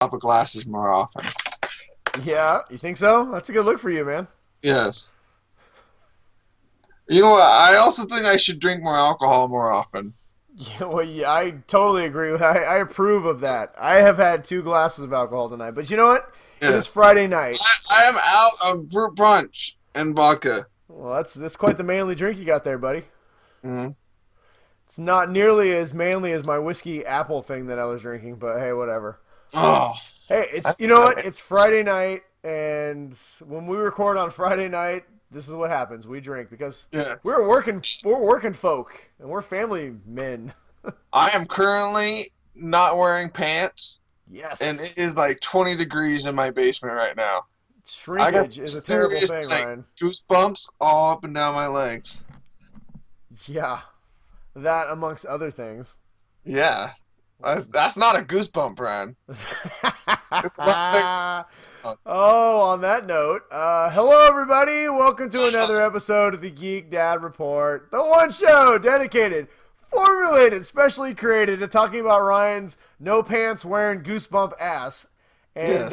up with glasses more often. Yeah, you think so? That's a good look for you, man. Yes. You know what? I also think I should drink more alcohol more often. Yeah, well, yeah, I totally agree with. I approve of that. I have had 2 glasses of alcohol tonight, but you know what? It is Yes. Friday night. I am out of fruit punch and vodka. Well, that's quite the manly drink you got there, buddy. Mm. It's not nearly as manly as my whiskey apple thing that I was drinking, but hey, whatever. Oh, Hey, it's you know what? It's Friday night, and when we record on Friday night, this is what happens. We drink because yeah. we're working folk, and we're family men. I am currently not wearing pants, and Yes. it is like 20 degrees in my basement right now. I got Shrinkage is a terrible serious thing, like Ryan. goosebumps all up and down my legs. Yeah, that amongst other things. Yeah, that's not a goosebump, Brian. Oh, on that note, hello everybody. Welcome to another episode of the Geek Dad Report, the one show dedicated, formulated, specially created to talking about Ryan's no pants wearing goosebump ass, and Yes.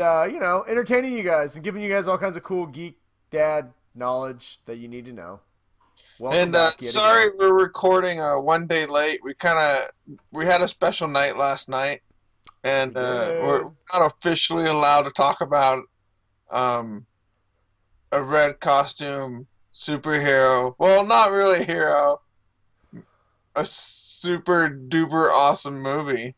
entertaining you guys and giving you guys all kinds of cool geek dad knowledge that you need to know. Welcome And back yet sorry again. we're recording one day late. We had a special night last night, We and we're did. not officially allowed to talk about um, a red costume superhero. Well, not really hero. A super duper awesome movie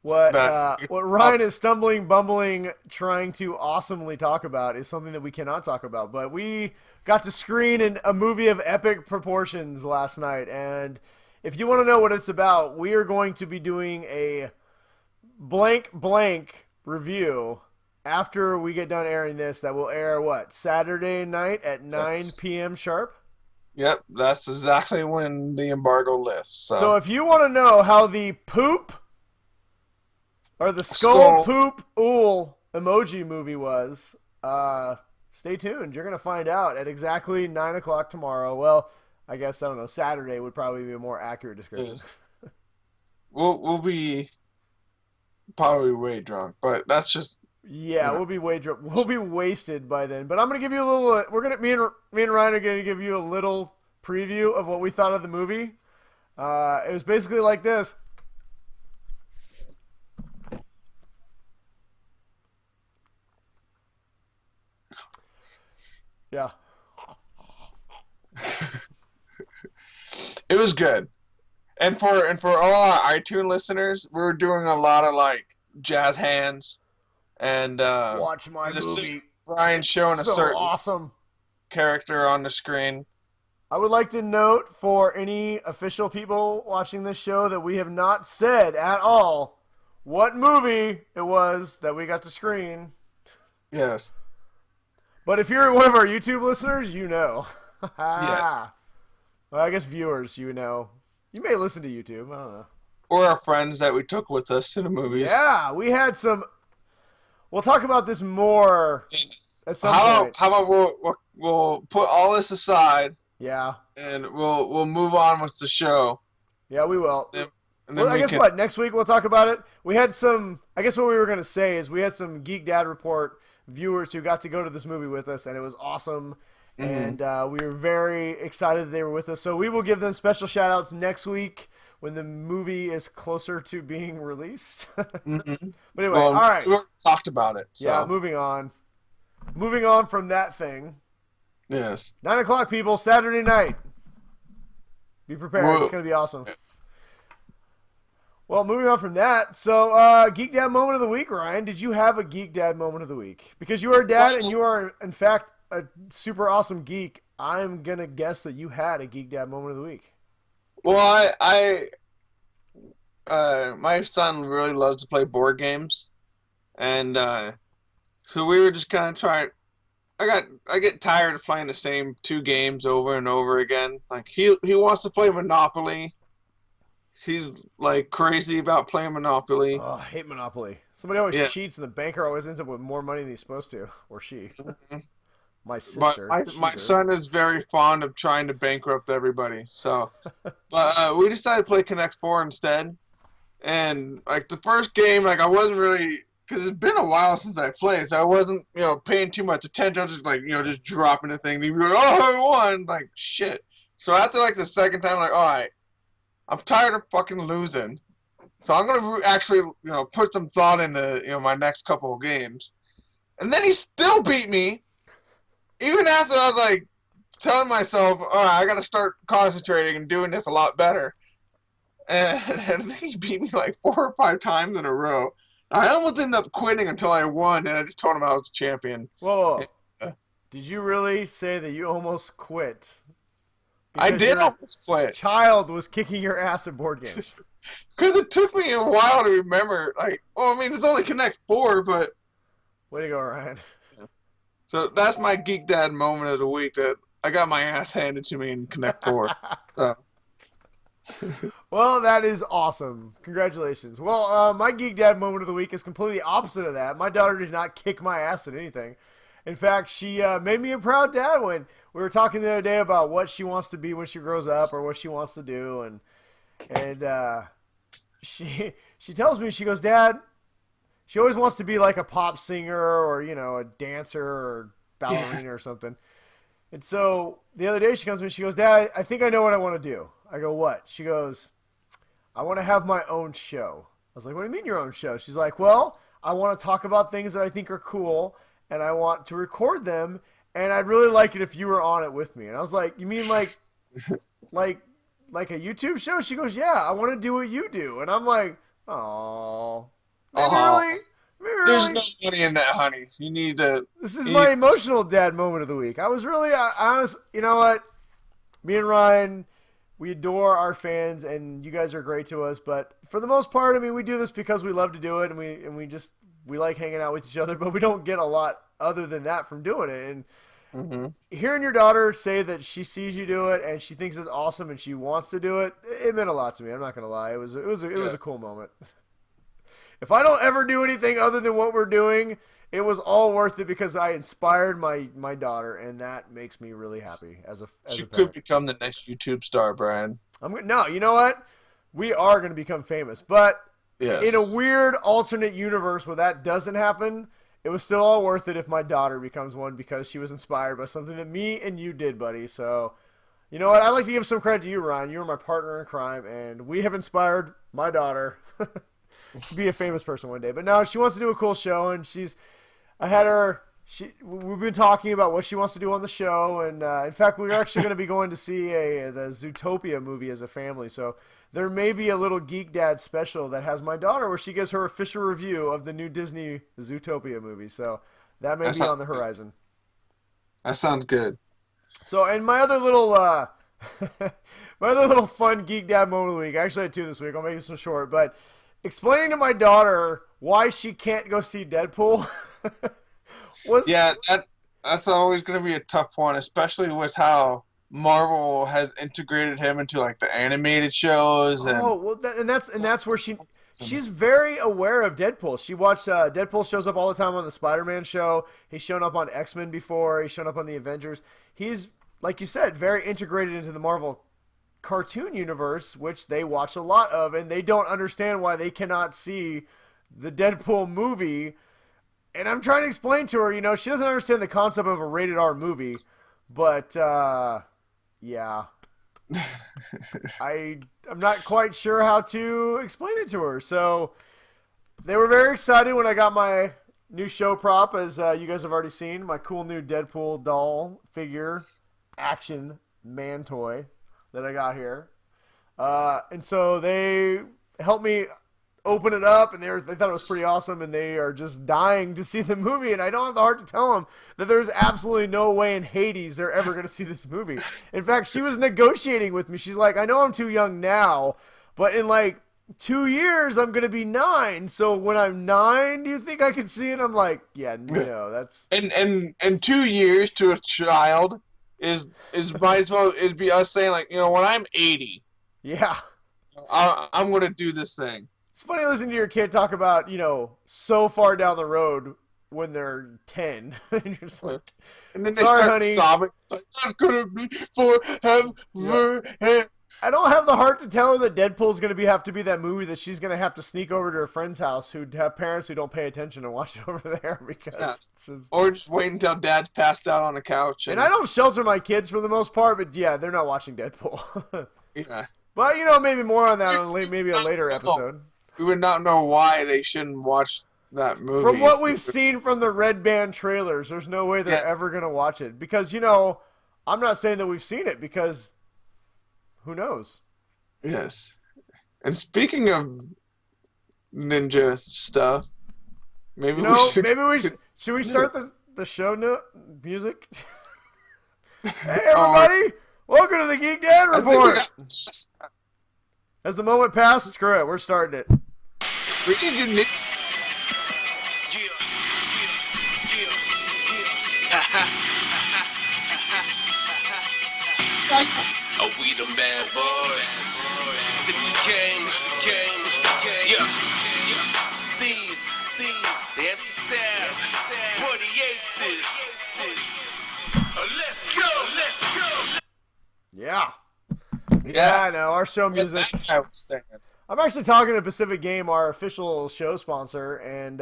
What that uh, we what talked. Ryan is stumbling, bumbling, trying to awesomely talk about is something that we cannot talk about. But we got to screen a movie of epic proportions last night, and if you want to know what it's about, we are going to be doing a blank blank review after we get done airing this. That will air what, Saturday night at 9 Yes. p.m. sharp. Yep, that's exactly when the embargo lifts. So So, if you want to know how the poop or the skull skull. poop ool emoji movie was, stay tuned. You're gonna find out at exactly 9 o'clock tomorrow. Well, I guess I don't know. Saturday would probably be a more accurate description. Is we'll be probably way drunk, but that's just you Yeah, know. we'll be wasted by then. But I'm gonna give you a little. We're gonna me and Ryan are gonna give you a little preview of what we thought of the movie. It was basically like this. Yeah. It was good. And for all our iTunes listeners, we were doing a lot of like jazz hands and Watch my there's a movie. Brian It's showing a so certain awesome. character on the screen. I would like to note for any official people watching this show that we have not said at all what movie it was that we got to screen. Yes. But if you're one of our YouTube listeners, you know. Yes. Well, I guess viewers, you know. You may listen to YouTube. I don't know. Or our friends that we took with us to the movies. Yeah, we had some. We'll talk about this more at some How point. how about we'll put all this aside Yeah. and we'll move on with the show. Yeah, we will. And, and Well, then I we guess can what next week we'll talk about it. We had some. I guess what we were gonna say is we had some Geek Dad Report viewers who got to go to this movie with us, and it was awesome. mhm. And we were very excited that they were with us. So we will give them special shout outs next week when the movie is closer to being released. But Mhm. anyway, all Well, right. we already talked about it. Yeah, So, moving on. Moving on from that thing. yes. 9 o'clock, people, Saturday night. Be prepared. It's Well, gonna be awesome. yes. Well, moving on from that, so Geek Dad moment of the week, Ryan. Did you have a Geek Dad moment of the week? Because you are a dad and you are, in fact, a super awesome geek. I'm gonna guess that you had a Geek Dad moment of the week. Well, my son really loves to play board games, and so we were just kind of trying. I get tired of playing the same two games over and over again. Like he wants to play Monopoly. He's like crazy about playing Monopoly. Oh, I hate Monopoly. Somebody always Yeah, cheats, and the banker always ends up with more money than he's supposed to, or she. My but sister, my cheater. son is very fond of trying to bankrupt everybody. So, but we decided to play Connect Four instead. And like the first game, like I wasn't really because it's been a while since I played, so I wasn't, paying too much attention. I was just like, just dropping the thing. And you'd be like, oh, I won! Like shit. So after like the second time, I'm like, all right, I'm tired of fucking losing. So I'm gonna actually, put some thought into, my next couple of games. And then he still beat me, even after I was like telling myself, all right, I gotta start concentrating and doing this a lot better. And then he beat me like 4 or 5 times in a row. I almost ended up quitting until I won, and I just told him I was a champion. Whoa. Uh, Did you really say that you almost quit I because did your almost quit child was kicking your ass at board games? because it took me a while to remember. Like, well, I mean, it's only Connect Four, but Way to go, Ryan. so that's my Geek Dad moment of the week. That I got my ass handed to me in Connect Four. So Well, that is awesome. Congratulations. Well, my Geek Dad moment of the week is completely opposite of that. My daughter did not kick my ass at anything. In fact, she made me a proud dad when we were talking the other day about what she wants to be when she grows up or what she wants to do, and she tells me, she goes, Dad, she always wants to be like a pop singer or a dancer or ballerina or something. And so the other day she comes to me, she goes, Dad, I think I know what I want to do. I go, what? She goes, I want to have my own show. I was like, what do you mean your own show? She's like, well, I want to talk about things that I think are cool, and I want to record them, and I'd really like it if you were on it with me. And I was like, you mean like a YouTube show? She goes, yeah, I want to do what you do. And I'm like, oh, maybe oh, really? Maybe there's really? no money in that, honey. You need to. This is You my need, emotional dad moment of the week. I was really honest. You know what? Me and Ryan, we adore our fans, and you guys are great to us. But for the most part, I mean, we do this because we love to do it, and we like hanging out with each other. But we don't get a lot other than that from doing it. And hearing your daughter say that she sees you do it and she thinks it's awesome and she wants to do it, it meant a lot to me. I'm not gonna lie. It was a cool moment. If I don't ever do anything other than what we're doing, it was all worth it because I inspired my daughter, and that makes me really happy as a She could parent. become the next YouTube star, Brian. No, you know what? We are going to become famous, but in a Yes. weird alternate universe where that doesn't happen, it was still all worth it if my daughter becomes one because she was inspired by something that me and you did, buddy. So, you know what? I'd like to give some credit to you, Ryan. You were my partner in crime, and we have inspired my daughter to be a famous person one day. But no, she wants to do a cool show, and I had her. We've been talking about what she wants to do on the show, and in fact, we're actually going to be going to see the Zootopia movie as a family. So there may be a little Geek Dad special that has my daughter, where she gives her official review of the new Disney Zootopia movie. So that may That be sounds on the good. horizon. That sounds good. So, and my other little my other little fun Geek Dad moment of the week. I actually had two this week. I'll make this one short, but explaining to my daughter why she can't go see Deadpool was Yeah, that's always going to be a tough one, especially with how Marvel has integrated him into like the animated shows and oh well, and that's where she's very aware of Deadpool. She watched Deadpool shows up all the time on the Spider-Man show. He's shown up on X-Men before. He's shown up on the Avengers. He's, like you said, very integrated into the Marvel cartoon universe, which they watch a lot of, and they don't understand why they cannot see the Deadpool movie. And I'm trying to explain to her, she doesn't understand the concept of a rated R movie, but yeah, I'm not quite sure how to explain it to her. So they were very excited when I got my new show prop, as you guys have already seen, my cool new Deadpool doll figure action man toy that I got here. And so they helped me open it up, and they thought it was pretty awesome, and they are just dying to see the movie. And I don't have the heart to tell them that there's absolutely no way in Hades they're ever going to see this movie. In fact, she was negotiating with me. She's like, I know I'm too young now, but in like 2 years I'm going to be 9. So when I'm 9, do you think I can see it? I'm like, yeah, no, that's and 2 years to a child is might as well it'd be us saying like when I'm 80, yeah. I'm going to do this thing. It's funny listening to your kid talk about, so far down the road when they're 10. And you're just like, And then they sorry, start honey. sobbing like that's going to be Yep. forever. I don't have the heart to tell her that Deadpool's going to have to be that movie that she's going to have to sneak over to her friend's house who have parents who don't pay attention and watch it over there because Yeah. it's just... Or just wait until Dad's passed out on the couch. And I don't shelter my kids for the most part, but yeah, they're not watching Deadpool. Yeah. But maybe more on that on maybe a later episode. We would not know why they shouldn't watch that movie. From what we've seen from the Red Band trailers, there's no way they're ever going to watch it because I'm not saying that we've seen it because who knows? Yes. And speaking of ninja stuff, maybe should we start the show music? Hey everybody, welcome to the Geek Dad Report. As the moment passed, screw it, we're starting it. We need you. Oh, we them bad boys. Sip the game, yeah. C's, the MC7, Buddy Aces. Let's go. Yeah, Yeah, I know, our show music. I was saying. I'm actually talking to Pacific Game, our official show sponsor, and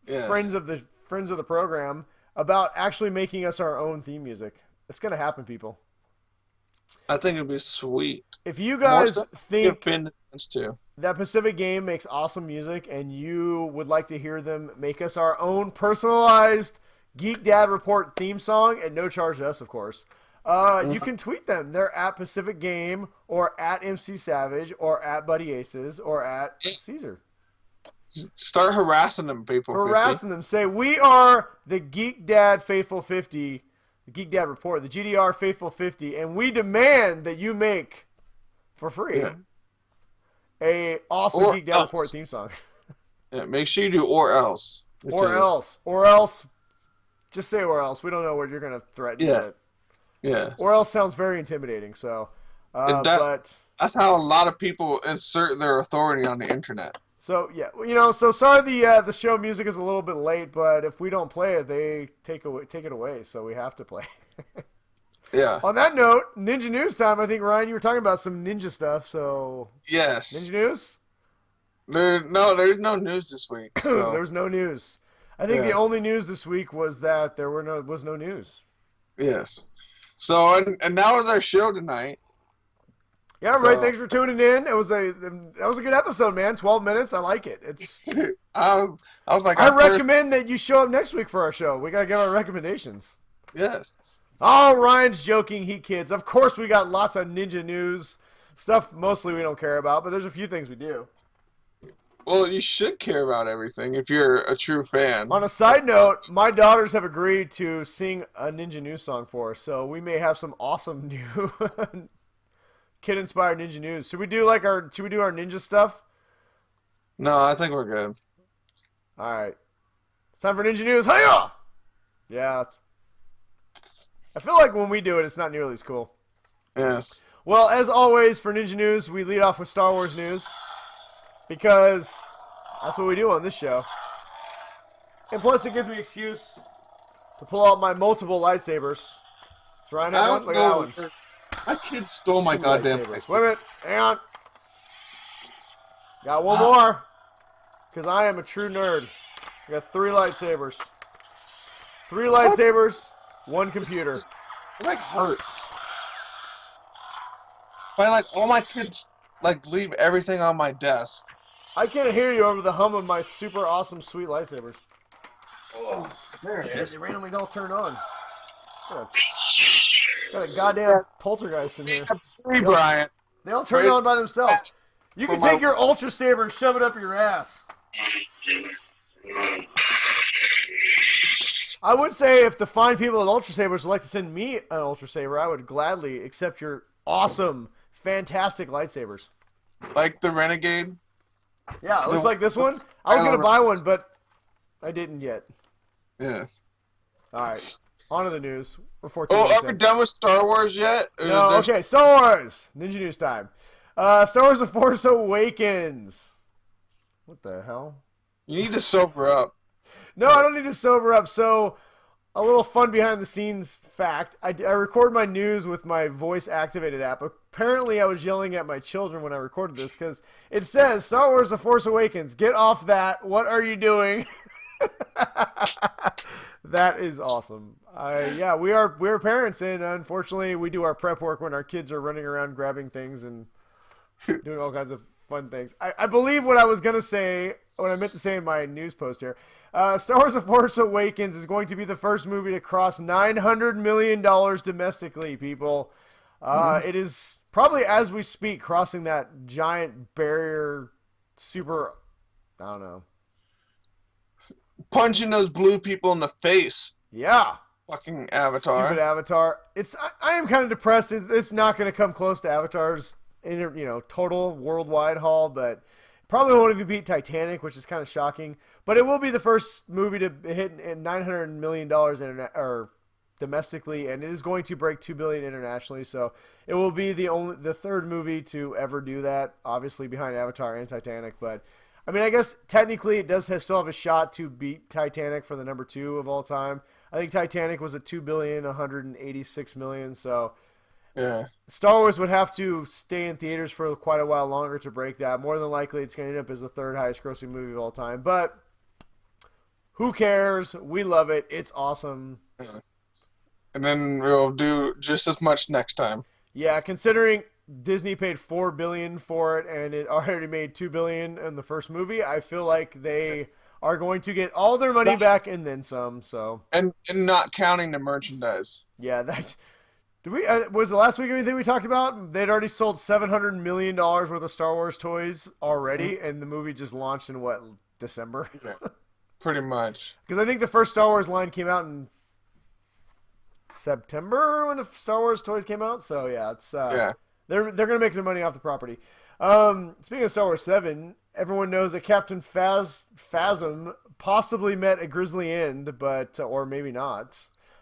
Yes. friends of the program, about actually making us our own theme music. It's gonna happen, people. I think it'd be sweet. If you guys think Too. that Pacific Game makes awesome music and you would like to hear them make us our own personalized Geek Dad Report theme song, at no charge to us, of course, you can tweet them. They're at Pacific Game or at MC Savage or at Buddy Aces or at Caesar. Start harassing them, people. Harassing them. Say, we are the Geek Dad Faithful 50, the Geek Dad Report, the GDR Faithful 50, and we demand that you make, for free, a awesome Geek Dad Report theme song. Yeah, make sure you do or else. Or else. Just say or else. We don't know what you're going to threaten. Yeah. Yeah. Or else sounds very intimidating. So, but that's how a lot of people assert their authority on the internet. So yeah, so sorry the show music is a little bit late, but if we don't play it, they take it away, so we have to play. Yeah. On that note, Ninja News time. I think Ryan, you were talking about some ninja stuff. So yes. Ninja News. There's no news this week. So. There's no news. I think the only news this week was that there was no news. Yes. So and that was our show tonight. Yeah, right. Thanks for tuning in. That was a good episode, man. 12 minutes. I like it. It's. I was like, I recommend that you show up next week for our show. We gotta get our recommendations. Yes. Oh, Ryan's joking. He kids. Of course, we got lots of ninja news stuff. Mostly we don't care about, but there's a few things we do. Well, you should care about everything if you're a true fan. On a side note, my daughters have agreed to sing a ninja news song for us, so we may have some awesome new kid-inspired ninja news. Should we do our ninja stuff? No, I think we're good. All right. It's time for ninja news. Hiya! Yeah. I feel like when we do it, it's not nearly as cool. Yes. Well, as always, for ninja news, we lead off with Star Wars news. Because that's what we do on this show. And plus, it gives me an excuse to pull out my multiple lightsabers. So Ryan, have one? Look at that one. My kids stole my goddamn lightsabers. Wait a minute. Hang on. Got one more. Because I am a true nerd. I got 3 lightsabers. 3 lightsabers, 1 computer. It like hurts. But like all my kids leave everything on my desk. I can't hear you over the hum of my super awesome sweet lightsabers. Oh, there it is. They randomly don't turn on. Got a goddamn poltergeist in here. Hey, Brian. They all turn on by themselves. You can take your Ultra Saber and shove it up your ass. I would say if the fine people at Ultra Sabers would like to send me an Ultra Saber, I would gladly accept your awesome, fantastic lightsabers. Like the Renegade? Yeah, it looks like this one. I was going to buy one, but I didn't yet. Yes. All right. On to the news. We're 14 Oh, minutes are we in. done with Star Wars yet? No, okay. Star Wars. Ninja News time. Star Wars The Force Awakens. What the hell? You need to sober up. No, I don't need to sober up. So, a little fun behind the scenes fact. I record my news with my voice activated app. Apparently, I was yelling at my children when I recorded this because it says Star Wars: The Force Awakens. Get off that! What are you doing? That is awesome. Yeah, we're parents, and unfortunately, we do our prep work when our kids are running around grabbing things and doing all kinds of fun things. I believe what I was gonna say, what I meant to say in my news post here. Star Wars: The Force Awakens is going to be the first movie to cross $900 million domestically. People, it is probably as we speak crossing that giant barrier. Super, I don't know. Punching those blue people in the face. Yeah. Fucking Avatar. Stupid Avatar. I am kind of depressed. It's not going to come close to Avatar's total worldwide haul, but probably won't even beat Titanic, which is kind of shocking. But it will be the first movie to hit $900 million domestically, and it is going to break $2 billion internationally. So it will be the third movie to ever do that, obviously behind Avatar and Titanic. But I mean, I guess technically it does still have a shot to beat Titanic for the number 2 of all time. I think Titanic was at $2.186 billion. So yeah, Star Wars would have to stay in theaters for quite a while longer to break that. More than likely, it's going to end up as the third highest grossing movie of all time. But who cares? We love it. It's awesome. yeah. And then we'll do just as much next time. Yeah, considering Disney paid $4 billion for it and it already made $2 billion in the first movie, I feel like they are going to get all their money back and then some. So and not counting the merchandise. Yeah, that's. Was the last week anything we talked about? They'd already sold $700 million worth of Star Wars toys already, and the movie just launched in December? Yeah, pretty much. Because I think the first Star Wars line came out in September when the Star Wars toys came out. So yeah, it's they're gonna make their money off the property. Speaking of Star Wars 7, everyone knows that Captain Phasm possibly met a grisly end, but or maybe not.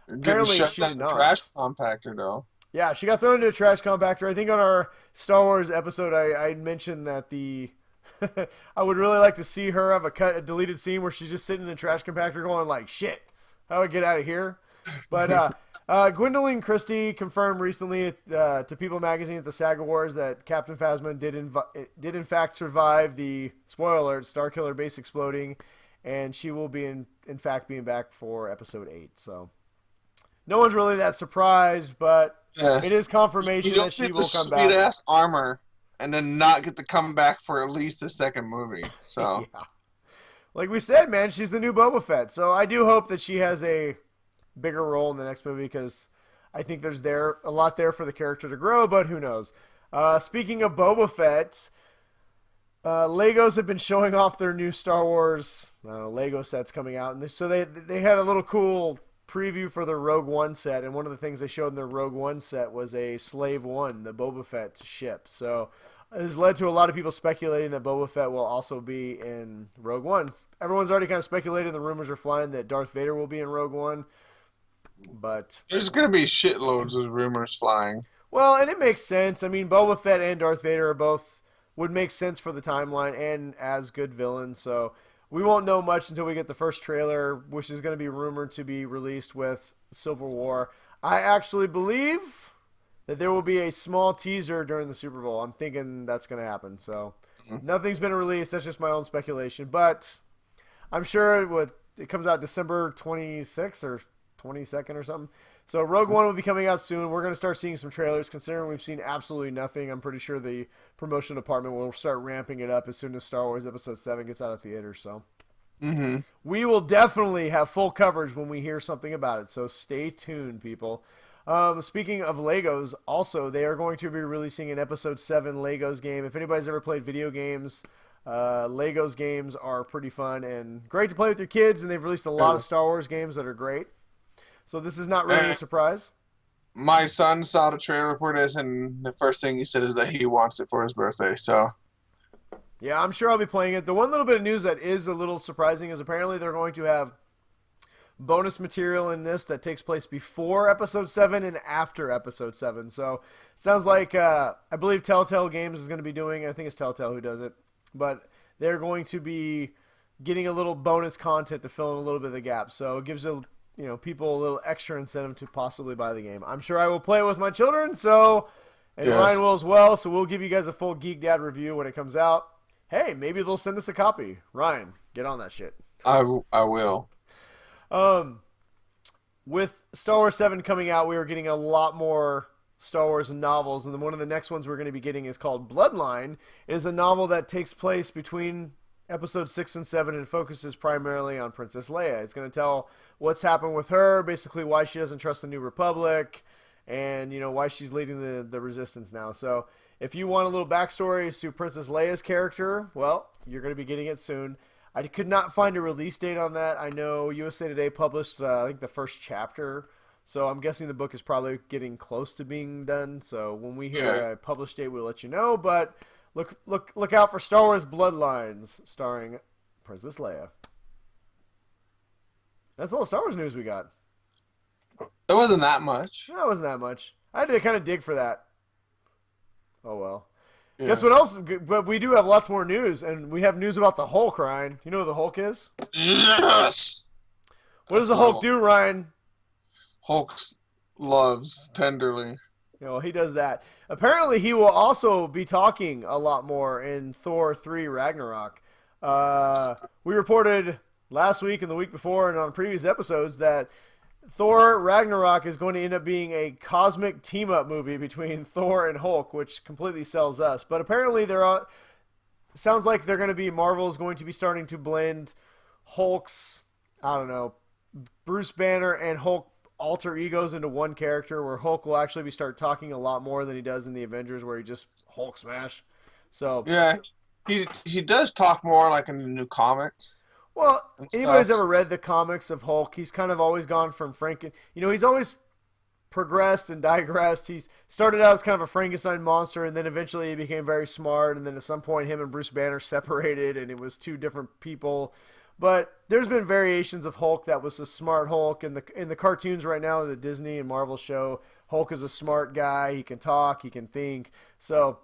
Apparently shut down the trash compactor, though. Yeah, she got thrown into a trash compactor. I think on our Star Wars episode, I mentioned that I would really like to see her have a deleted scene where she's just sitting in the trash compactor going like, shit, how do I get out of here? But Gwendolyn Christie confirmed recently to People Magazine at the SAG Awards that Captain Phasma did in fact survive the, spoiler alert, Starkiller base exploding, and she will be in fact being back for episode 8. So no one's really that surprised, but it is confirmation that she will come back. Sweet ass armor, and then not get to come back for at least the second movie. So, yeah. Like we said, man, she's the new Boba Fett. So I do hope that she has a bigger role in the next movie because I think there's a lot there for the character to grow. But who knows? Speaking of Boba Fett, Legos have been showing off their new Star Wars Lego sets coming out, and so they had a little cool preview for the Rogue One set, and one of the things they showed in their Rogue One set was a Slave One, the Boba Fett ship. So it has led to a lot of people speculating that Boba Fett will also be in Rogue One. Everyone's already kind of speculated, the rumors are flying that Darth Vader will be in Rogue One, but there's going to be shitloads of rumors flying. Well, and it makes sense. I mean, Boba Fett and Darth Vader are both would make sense for the timeline and as good villains, so we won't know much until we get the first trailer, which is going to be rumored to be released with Civil War. I actually believe that there will be a small teaser during the Super Bowl. I'm thinking that's going to happen. So nothing's been released. That's just my own speculation. But I'm sure it comes out December 26th or 22nd or something. So Rogue One will be coming out soon. We're going to start seeing some trailers. Considering we've seen absolutely nothing, I'm pretty sure the promotion department will start ramping it up as soon as Star Wars Episode 7 gets out of theaters. So we will definitely have full coverage when we hear something about it. So stay tuned, people. Speaking of Legos, also, they are going to be releasing an Episode 7 Legos game. If anybody's ever played video games, Legos games are pretty fun and great to play with your kids, and they've released a lot of Star Wars games that are great. So this is not really a surprise. My son saw the trailer for this, and the first thing he said is that he wants it for his birthday. So, yeah, I'm sure I'll be playing it. The one little bit of news that is a little surprising is apparently they're going to have bonus material in this that takes place before Episode 7 and after Episode 7. So it sounds like I believe Telltale Games is going to be doing it. I think it's Telltale who does it. But they're going to be getting a little bonus content to fill in a little bit of the gap. So it gives people a little extra incentive to possibly buy the game. I'm sure I will play it with my children, so and Ryan Yes, will as well. So we'll give you guys a full Geek Dad review when it comes out. Hey, maybe they'll send us a copy. Ryan, get on that shit. I will. Um, with Star Wars 7 coming out, we are getting a lot more Star Wars novels, and then one of the next ones we're going to be getting is called Bloodline. It is a novel that takes place between episode 6 and 7 and focuses primarily on Princess Leia. It's going to tell what's happened with her, basically why she doesn't trust the New Republic, and why she's leading the Resistance now. So if you want a little backstory as to Princess Leia's character, well, you're going to be getting it soon. I could not find a release date on that. I know USA Today published, I think, the first chapter. So I'm guessing the book is probably getting close to being done. So when we hear a published date, we'll let you know. But look out for Star Wars Bloodlines, starring Princess Leia. That's all the Star Wars news we got. It wasn't that much. No, it wasn't that much. I had to kind of dig for that. Oh, well. Yes. Guess what else? But we do have lots more news, and we have news about the Hulk, Ryan. You know who the Hulk is? Yes. What does the Hulk do, Ryan? Hulk loves tenderly. He does that. Apparently, he will also be talking a lot more in Thor 3 Ragnarok. We reported last week and the week before and on previous episodes that Thor Ragnarok is going to end up being a cosmic team-up movie between Thor and Hulk, which completely sells us. But apparently, sounds like Marvel's going to be starting to blend Hulk's, I don't know, Bruce Banner and Hulk alter egos into one character, where Hulk will actually start talking a lot more than he does in the Avengers, where he just Hulk smash. So yeah, he does talk more like in the new comics. Well, anybody's ever read the comics of Hulk, he's kind of always gone from he's always progressed and digressed. He's started out as kind of a Frankenstein monster, and then eventually he became very smart, and then at some point him and Bruce Banner separated, and it was two different people. But there's been variations of Hulk that was a smart Hulk. In the cartoons right now, the Disney and Marvel show, Hulk is a smart guy. He can talk, he can think. So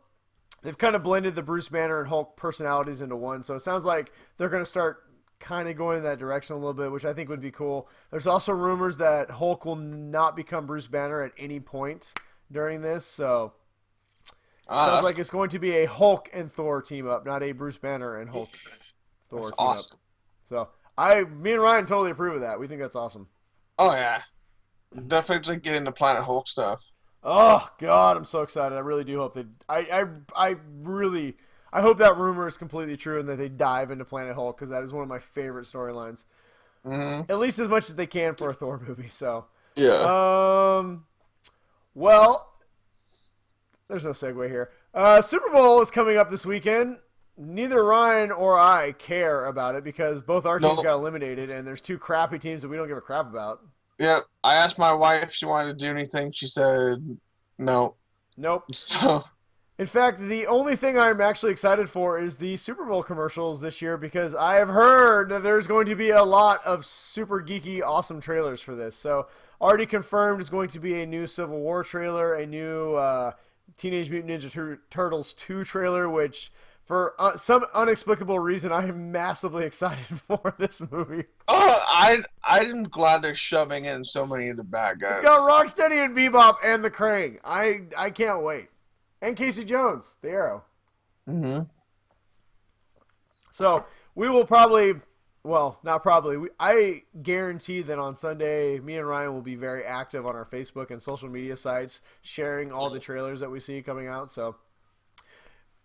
they've kind of blended the Bruce Banner and Hulk personalities into one. So it sounds like they're going to start kind of going in that direction a little bit, which I think would be cool. There's also rumors that Hulk will not become Bruce Banner at any point during this, so sounds like it's going to be a Hulk and Thor team up, not a Bruce Banner and Hulk Thor team awesome. up. So me and Ryan totally approve of that. We think that's awesome. Oh yeah, definitely get into Planet Hulk stuff. Oh God, I'm so excited. I really do hope that I hope that rumor is completely true and that they dive into Planet Hulk, because that is one of my favorite storylines. Mm-hmm. At least as much as they can for a Thor movie. So yeah. Well, there's no segue here. Super Bowl is coming up this weekend. Neither Ryan or I care about it because both our teams got eliminated, and there's two crappy teams that we don't give a crap about. Yeah, I asked my wife if she wanted to do anything. She said no. Nope. So. In fact, the only thing I'm actually excited for is the Super Bowl commercials this year, because I have heard that there's going to be a lot of super geeky, awesome trailers for this. So already confirmed is going to be a new Civil War trailer, a new Teenage Mutant Ninja Turtles 2 trailer, which for some inexplicable reason I am massively excited for this movie. Oh, I'm glad they're shoving in so many of the bad guys. It's got Rocksteady and Bebop and the Krang. I can't wait. And Casey Jones, the Arrow. Mm-hmm. So we will probably, well, not probably. I guarantee that on Sunday, me and Ryan will be very active on our Facebook and social media sites, sharing all the trailers that we see coming out. So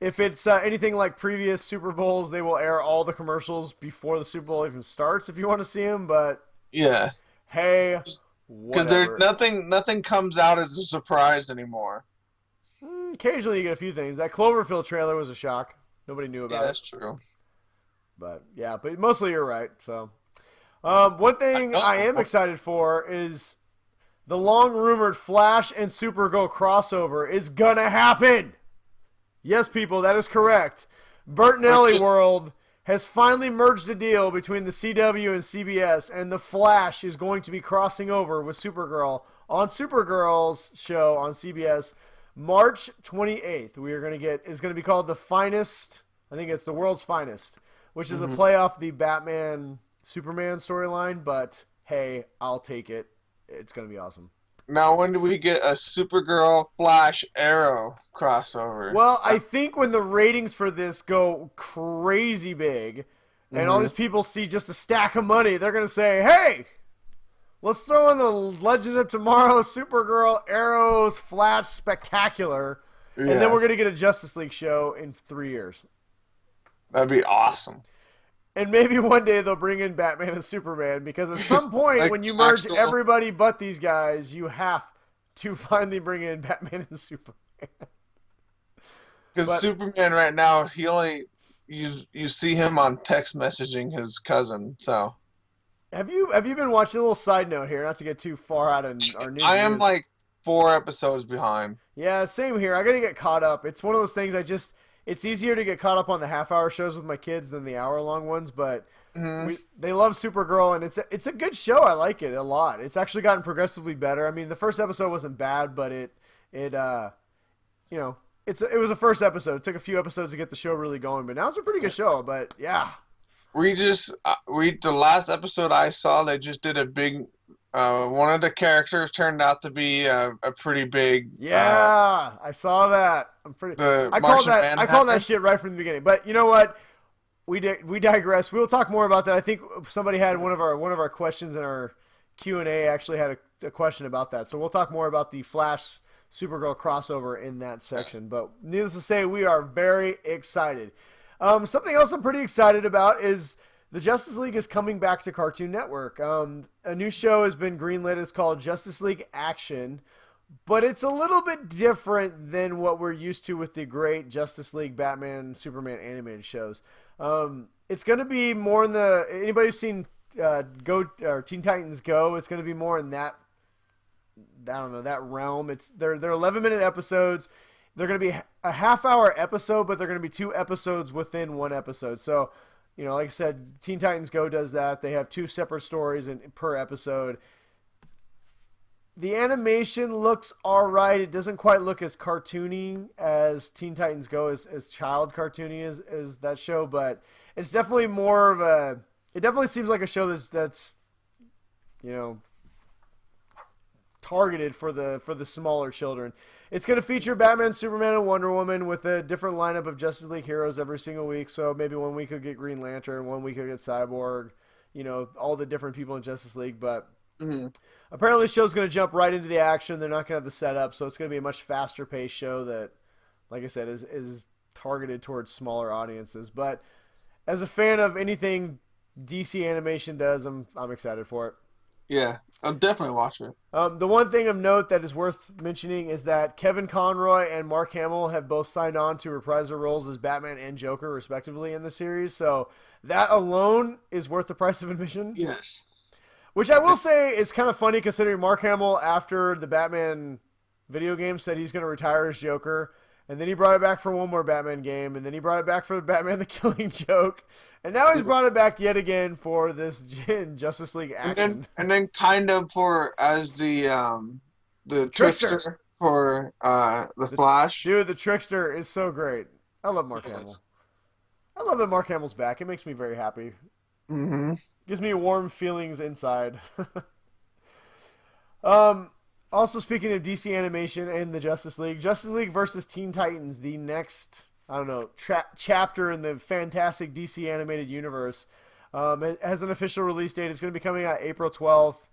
if it's anything like previous Super Bowls, they will air all the commercials before the Super Bowl even starts if you want to see them. But yeah, hey, because there's nothing comes out as a surprise anymore. Occasionally you get a few things. That Cloverfield trailer was a shock. Nobody knew about it. Yeah, that's true. But mostly you're right. So one thing I am excited for is the long-rumored Flash and Supergirl crossover is gonna happen. Yes, people, that is correct. Bertinelli World has finally merged a deal between the CW and CBS, and the Flash is going to be crossing over with Supergirl on Supergirl's show on CBS. March 28th, is going to be called The Finest. I think it's The World's Finest, which is a play off the Batman Superman storyline, but hey, I'll take it. It's gonna be awesome. Now, when do we get a Supergirl Flash Arrow crossover? Well, I think when the ratings for this go crazy big, and all Mm-hmm. these people see just a stack of money, they're gonna say, hey, let's throw in the Legends of Tomorrow, Supergirl, Arrows, Flash Spectacular, and then we're Yes, going to get a Justice League show in 3 years. that'd be awesome. And maybe one day they'll bring in Batman and Superman, because at some point, Like when you merge actual, everybody but these guys, you have to finally bring in Batman and Superman. because But Superman right now, he only you see him on text messaging his cousin. So have you been watching a little side note here, not to get too far out of our I am news? like 4 episodes behind. Yeah, same here. I got to get caught up. It's one of those things it's easier to get caught up on the half-hour shows with my kids than the hour-long ones, but Hmm. they love Supergirl, and it's a good show. I like it a lot. It's actually gotten progressively better. I mean, the first episode wasn't bad, but you know, it was a first episode. It took a few episodes to get the show really going, but now it's a pretty good show. But yeah, The last episode I saw, they just did a big. One of the characters turned out to be a pretty big. yeah, I saw that. The I called Martian that Manhunter. shit right from the beginning. But you know what? We digress. We'll talk more about that. I think somebody had one of our questions in our Q&A actually had a question about that. So we'll talk more about the Flash Supergirl crossover in that section. But needless to say, we are very excited. Something else I'm pretty excited about is the Justice League is coming back to Cartoon Network. A new show has been greenlit. It's called Justice League Action. But it's a little bit different than what we're used to with the great Justice League, Batman, Superman animated shows. It's going to be more in the anybody who's seen Go or Teen Titans Go. It's going to be more in that I don't know that realm. They're 11-minute episodes. They're going to be a half-hour episode, but they're going to be 2 episodes within one episode. So, like I said, Teen Titans Go does that. They have 2 separate stories per episode. The animation looks all right. It doesn't quite look as cartoony as Teen Titans Go, as child cartoony as that show, but it's definitely more of a. It definitely seems like a show that's targeted for the smaller children. It's going to feature Batman, Superman, and Wonder Woman with a different lineup of Justice League heroes every single week. So maybe 1 week you'll get Green Lantern, 1 week you'll get Cyborg, all the different people in Justice League, but. Hmm. Apparently, the show's going to jump right into the action. They're not going to have the setup, so it's going to be a much faster-paced show that, like I said, is targeted towards smaller audiences. But as a fan of anything DC animation does, I'm excited for it. Yeah, I'll definitely watch it. The one thing of note that is worth mentioning is that Kevin Conroy and Mark Hamill have both signed on to reprise their roles as Batman and Joker, respectively, in the series. So that alone is worth the price of admission. Yes. Which I will say is kind of funny considering Mark Hamill, after the Batman video game, said he's going to retire as Joker. And then he brought it back for one more Batman game. And then he brought it back for Batman the Killing Joke. And now he's brought it back yet again for this Justice League Action. And then kind of for as the trickster for the Flash. Dude, the Trickster is so great. I love Mark Hamill. I love that Mark Hamill's back. It makes me very happy. Mm-hmm. Gives me warm feelings inside. Also, speaking of DC animation and the Justice League versus Teen Titans, the next, I don't know, chapter in the fantastic DC animated universe, it has an official release date. It's going to be coming out April 12th,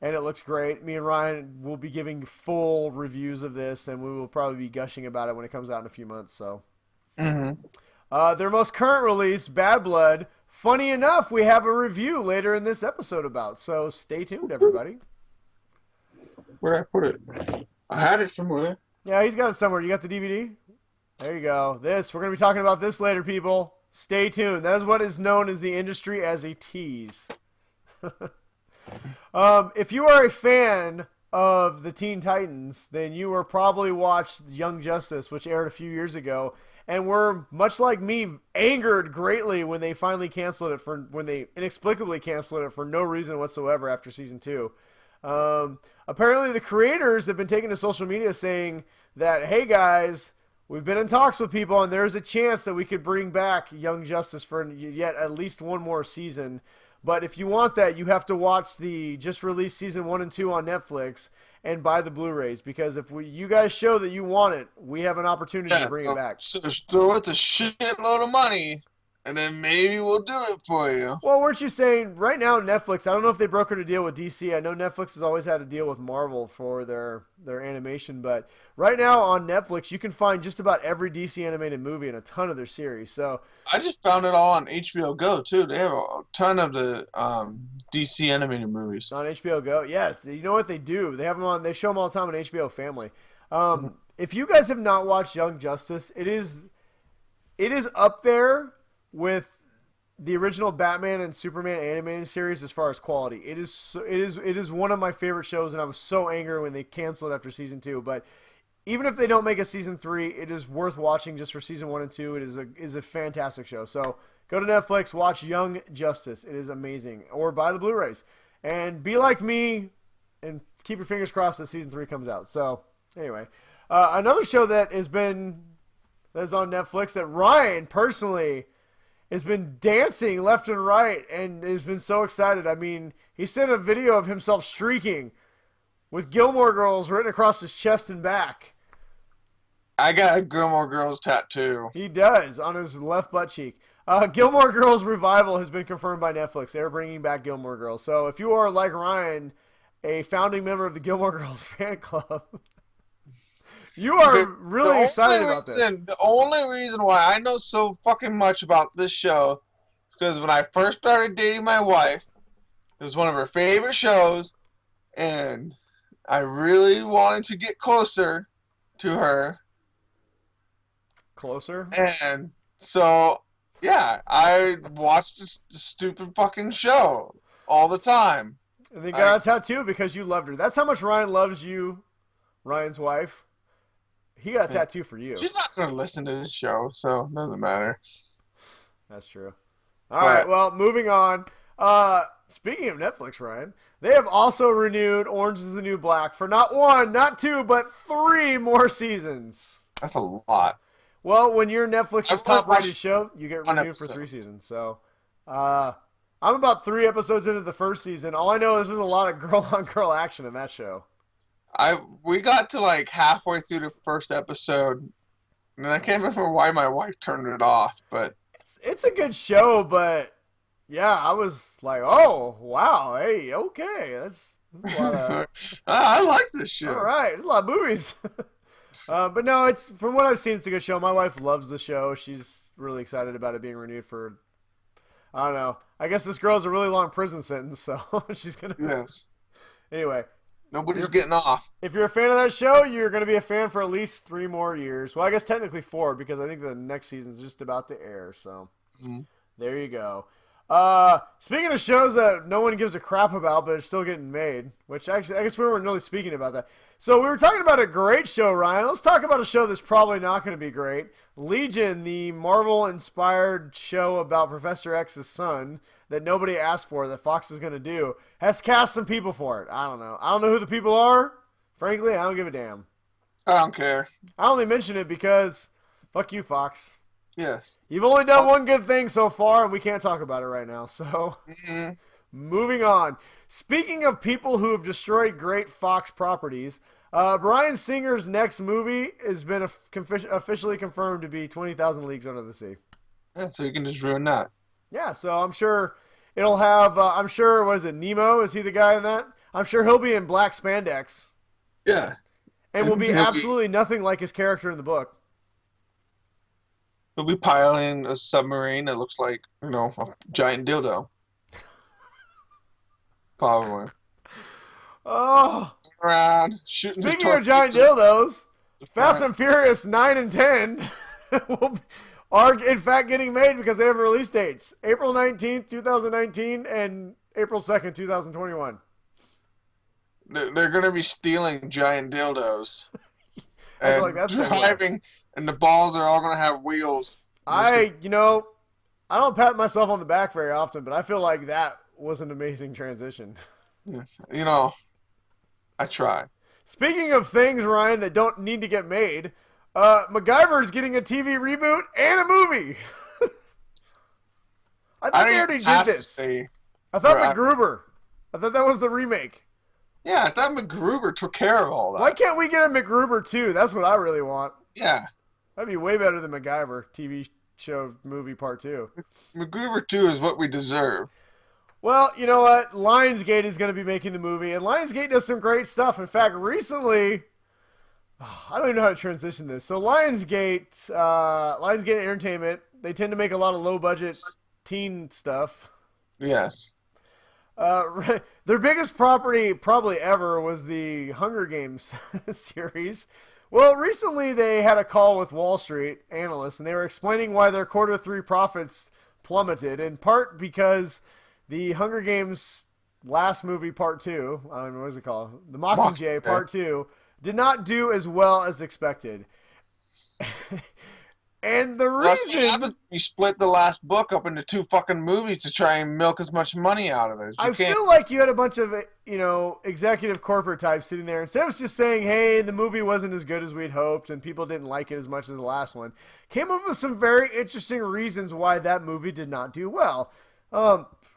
and it looks great. Me and Ryan will be giving full reviews of this, and we will probably be gushing about it when it comes out in a few months. So, their most current release, Bad Blood. Funny enough, we have a review later in this episode about, so stay tuned, everybody. Where did I put it? I had it somewhere. Yeah, he's got it somewhere. You got the DVD? There you go. We're going to be talking about this later, people. Stay tuned. That is what is known as the industry as a tease. If you are a fan of the Teen Titans, then you were probably watched Young Justice, which aired a few years ago. And were, much like me, angered greatly when they finally canceled it when they inexplicably canceled it for no reason whatsoever after season 2. Apparently the creators have been taking to social media saying that, hey guys, we've been in talks with people and there's a chance that we could bring back Young Justice for yet at least one more season. But if you want that, you have to watch the just released season 1 and 2 on Netflix and buy the Blu-rays, because if you guys show that you want it, we have an opportunity to bring it back. So throw us a shitload of money, and then maybe we'll do it for you. Well, weren't you saying right now Netflix? I don't know if they brokered a deal with DC. I know Netflix has always had a deal with Marvel for their animation, but right now on Netflix you can find just about every DC animated movie and a ton of their series. So I just found it all on HBO Go too. They have a ton of the DC animated movies on HBO Go. Yes, you know what they do? They have them on. They show them all the time on HBO Family. If you guys have not watched Young Justice, it is up there with the original Batman and Superman animated series as far as quality. It is one of my favorite shows, and I was so angry when they canceled after season 2. But even if they don't make a season 3, it is worth watching just for season 1 and 2. It is a fantastic show. So go to Netflix, watch Young Justice. It is amazing. Or buy the Blu-rays. And be like me and keep your fingers crossed that season 3 comes out. So anyway, another show that is on Netflix that Ryan personally has been dancing left and right and has been so excited. I mean, he sent a video of himself streaking with Gilmore Girls written across his chest and back. I got a Gilmore Girls tattoo. He does, on his left butt cheek. Gilmore Girls revival has been confirmed by Netflix. They're bringing back Gilmore Girls. So if you are, like Ryan, a founding member of the Gilmore Girls fan club, you are really excited about this. The only reason why I know so fucking much about this show is because when I first started dating my wife, it was one of her favorite shows, and I really wanted to get closer to her. Closer? And so, yeah, I watched this stupid fucking show all the time. And they got a tattoo because you loved her. That's how much Ryan loves you, Ryan's wife. He got a tattoo for you. She's not going to listen to this show, so it doesn't matter. That's true. All right, well, moving on. Speaking of Netflix, Ryan, they have also renewed Orange is the New Black for not 1, not 2, but 3 more seasons. That's a lot. Well, when you're Netflix's top-rated show, you get renewed for 3 seasons. So, I'm about 3 episodes into the first season. All I know is there's a lot of girl-on-girl action in that show. We got to like halfway through the first episode, and I can't remember why my wife turned it off. But it's a good show, but yeah, I was like, oh wow, hey, okay, that's a lot of... I like this show. All right, there's a lot of movies. But no, it's from what I've seen, it's a good show. My wife loves the show. She's really excited about it being renewed for. I don't know. I guess this girl has a really long prison sentence, so she's gonna. Yes. Anyway. Nobody's getting off. If you're a fan of that show, you're going to be a fan for at least 3 more years. Well, I guess technically 4, because I think the next season's just about to air. So There you go. Speaking of shows that no one gives a crap about, but are still getting made, which actually, I guess we weren't really speaking about that. So we were talking about a great show, Ryan. Let's talk about a show that's probably not going to be great. Legion, the Marvel-inspired show about Professor X's son that nobody asked for, that Fox is going to do, has cast some people for it. I don't know. I don't know who the people are. Frankly, I don't give a damn. I don't care. I only mention it because fuck you, Fox. Yes. You've only done one good thing so far, and we can't talk about it right now. So, moving on. Speaking of people who have destroyed great Fox properties, Bryan Singer's next movie has been officially confirmed to be 20,000 Leagues Under the Sea. Yeah, so you can just ruin that. Yeah, so I'm sure it'll have, what is it, Nemo? Is he the guy in that? I'm sure he'll be in black spandex. Yeah. And will be absolutely nothing like his character in the book. He'll be piloting a submarine that looks like, a giant dildo. Probably. Oh. Around, shooting. Speaking of giant dildos, Fast and Furious 9 and 10 are in fact getting made because they have release dates. April 19th, 2019 and April 2nd, 2021. They're going to be stealing giant dildos. I and driving, and the balls are all going to have wheels. I don't pat myself on the back very often, but I feel like that was an amazing transition. Yes. I try. Speaking of things, Ryan, that don't need to get made, MacGyver's getting a TV reboot and a movie. I think they already did this. I thought MacGruber. I thought that was the remake. Yeah, I thought MacGruber took care of all that. Why can't we get a MacGruber too? That's what I really want. Yeah. That'd be way better than MacGyver TV show movie part 2. MacGruber 2 is what we deserve. Well, you know what? Lionsgate is going to be making the movie, and Lionsgate does some great stuff. In fact, recently, I don't even know how to transition this. So Lionsgate Entertainment, they tend to make a lot of low-budget teen stuff. Yes. Their biggest property probably ever was the Hunger Games series. Well, recently they had a call with Wall Street analysts, and they were explaining why their Q3 profits plummeted, in part because the Hunger Games last movie, part 2, I don't know, what is it called? The Mockingjay, part 2, did not do as well as expected. And the reason... You split the last book up into 2 fucking movies to try and milk as much money out of it. I feel like you had a bunch of, executive corporate types sitting there. Instead of just saying, hey, the movie wasn't as good as we'd hoped and people didn't like it as much as the last one, came up with some very interesting reasons why that movie did not do well.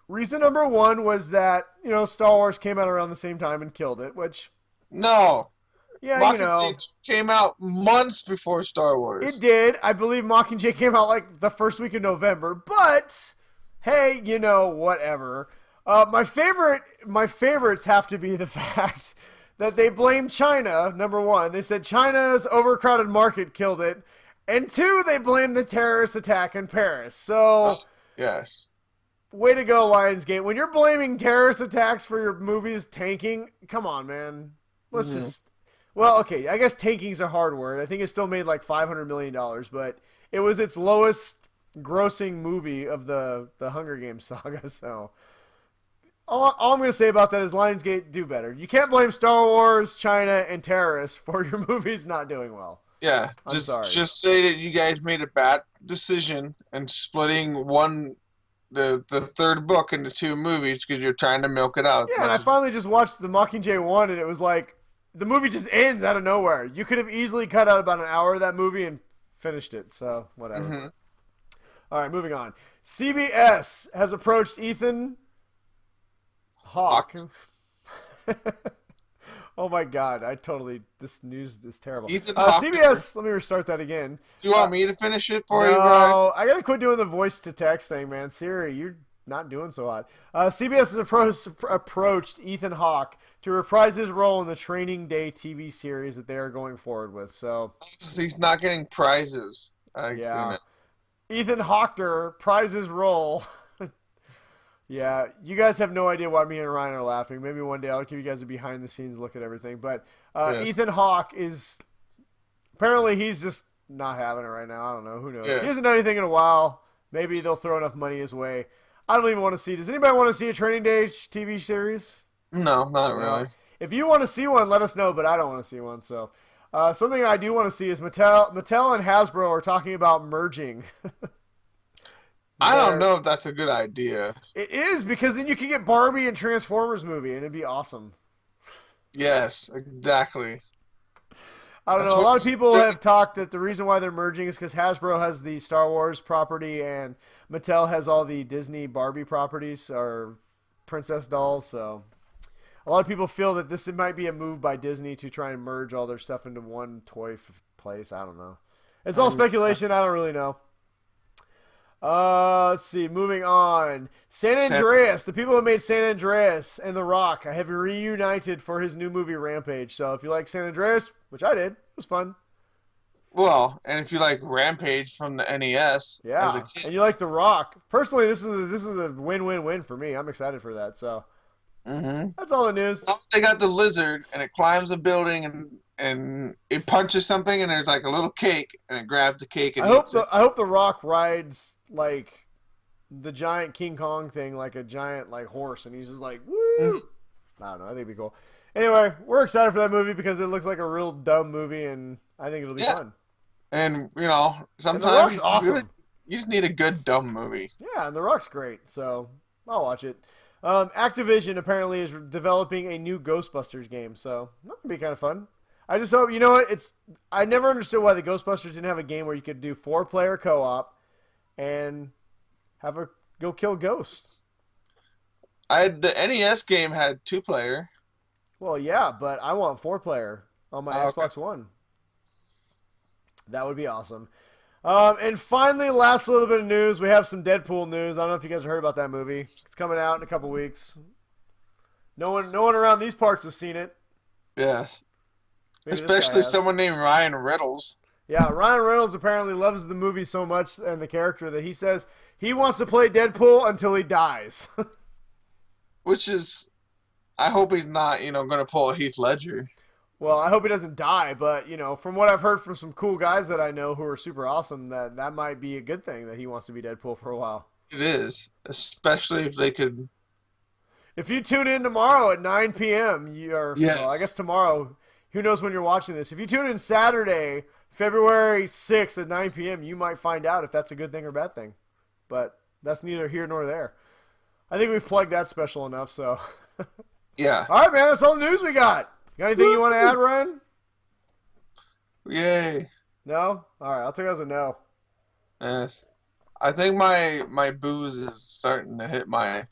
Reason number 1 was that, Star Wars came out around the same time and killed it, which... No. Yeah, Mockingjay came out months before Star Wars. It did. I believe Mockingjay came out like the first week of November. But hey, whatever. My favorites have to be the fact that they blame China. Number 1, they said China's overcrowded market killed it, and 2, they blamed the terrorist attack in Paris. So yes, way to go, Lionsgate. When you're blaming terrorist attacks for your movies tanking, come on, man. Let's just. Well, okay, I guess tanking's a hard word. I think it still made like $500 million, but it was its lowest grossing movie of the Hunger Games saga. So all I'm going to say about that is Lionsgate, do better. You can't blame Star Wars, China, and terrorists for your movies not doing well. Yeah, sorry. Just say that you guys made a bad decision and splitting the third book into 2 movies because you're trying to milk it out. Yeah, and I finally just watched the Mockingjay 1, and it was like, the movie just ends out of nowhere. You could have easily cut out about an hour of that movie and finished it. So, whatever. Mm-hmm. All right, moving on. CBS has approached Ethan Hawke. Oh my God! This news is terrible. Ethan Hawke. CBS. Let me restart that again. Do you want me to finish it for you, No, Brian? I gotta quit doing the voice to text thing, man. Siri, you're not doing so hot. CBS has approached Ethan Hawke to reprise his role in the Training Day TV series that they are going forward with. So he's not getting prizes. I've seen it. Ethan Hawke prized his role. Yeah, you guys have no idea why me and Ryan are laughing. Maybe one day I'll give you guys a behind-the-scenes look at everything. But yes. Ethan Hawke is... Apparently he's just not having it right now. I don't know. Who knows? Yeah. He hasn't done anything in a while. Maybe they'll throw enough money his way. I don't even want to see... Does anybody want to see a Training Day TV series? No, not really. If you want to see one, let us know, but I don't want to see one. So, something I do want to see is Mattel and Hasbro are talking about merging. I don't know if that's a good idea. It is, because then you can get Barbie and Transformers movie, and it'd be awesome. Yes, exactly. I don't know. A lot of people have talked that the reason why they're merging is because Hasbro has the Star Wars property and Mattel has all the Disney Barbie properties or princess dolls. So a lot of people feel that this might be a move by Disney to try and merge all their stuff into one toy place. I don't know. It's all speculation. I don't really know. Let's see. Moving on. San Andreas. The people who made San Andreas and The Rock have reunited for his new movie Rampage. So if you like San Andreas, which I did, it was fun. Well, and if you like Rampage from the NES, yeah, as a kid. And you like The Rock, personally, this is a win-win-win for me. I'm excited for that. So that's all the news. They got the lizard, and it climbs a building, and it punches something, and there's like a little cake, and it grabs the cake. And I hope The Rock rides like the giant King Kong thing, like a giant like horse, and he's just like, woo! I don't know. I think it'd be cool. Anyway, we're excited for that movie because it looks like a real dumb movie, and I think it'll be fun. And sometimes awesome. You just need a good dumb movie. Yeah, and The Rock's great, so I'll watch it. Activision apparently is developing a new Ghostbusters game, so that would be kind of fun. I just hope, I never understood why the Ghostbusters didn't have a game where you could do 4-player co-op and go kill ghosts. The NES game had 2-player. Well, yeah, but I want 4-player on my Oh, okay. Xbox One. That would be awesome. And finally, last little bit of news. We have some Deadpool news. I don't know if you guys heard about that movie. It's coming out in a couple weeks. No one around these parts has seen it. Yes. Maybe this guy Especially has. someone named Ryan Riddles, Yeah, Ryan Reynolds apparently loves the movie so much and the character that he says he wants to play Deadpool until he dies. which is, I hope he's not, going to pull a Heath Ledger. Well, I hope he doesn't die, but from what I've heard from some cool guys that I know who are super awesome, that might be a good thing that he wants to be Deadpool for a while. It is, especially if they could. If you tune in tomorrow at 9 p.m., well, I Yes. guess tomorrow, who knows when you're watching this. If you tune in Saturday, February 6th at 9 p.m., you might find out if that's a good thing or bad thing. But that's neither here nor there. I think we've plugged that special enough, so. Yeah. All right, man, that's all the news we got. Got anything you want to add, Ryan? Yay. No? All right, I'll take it as a no. Yes. I think my booze is starting to hit my.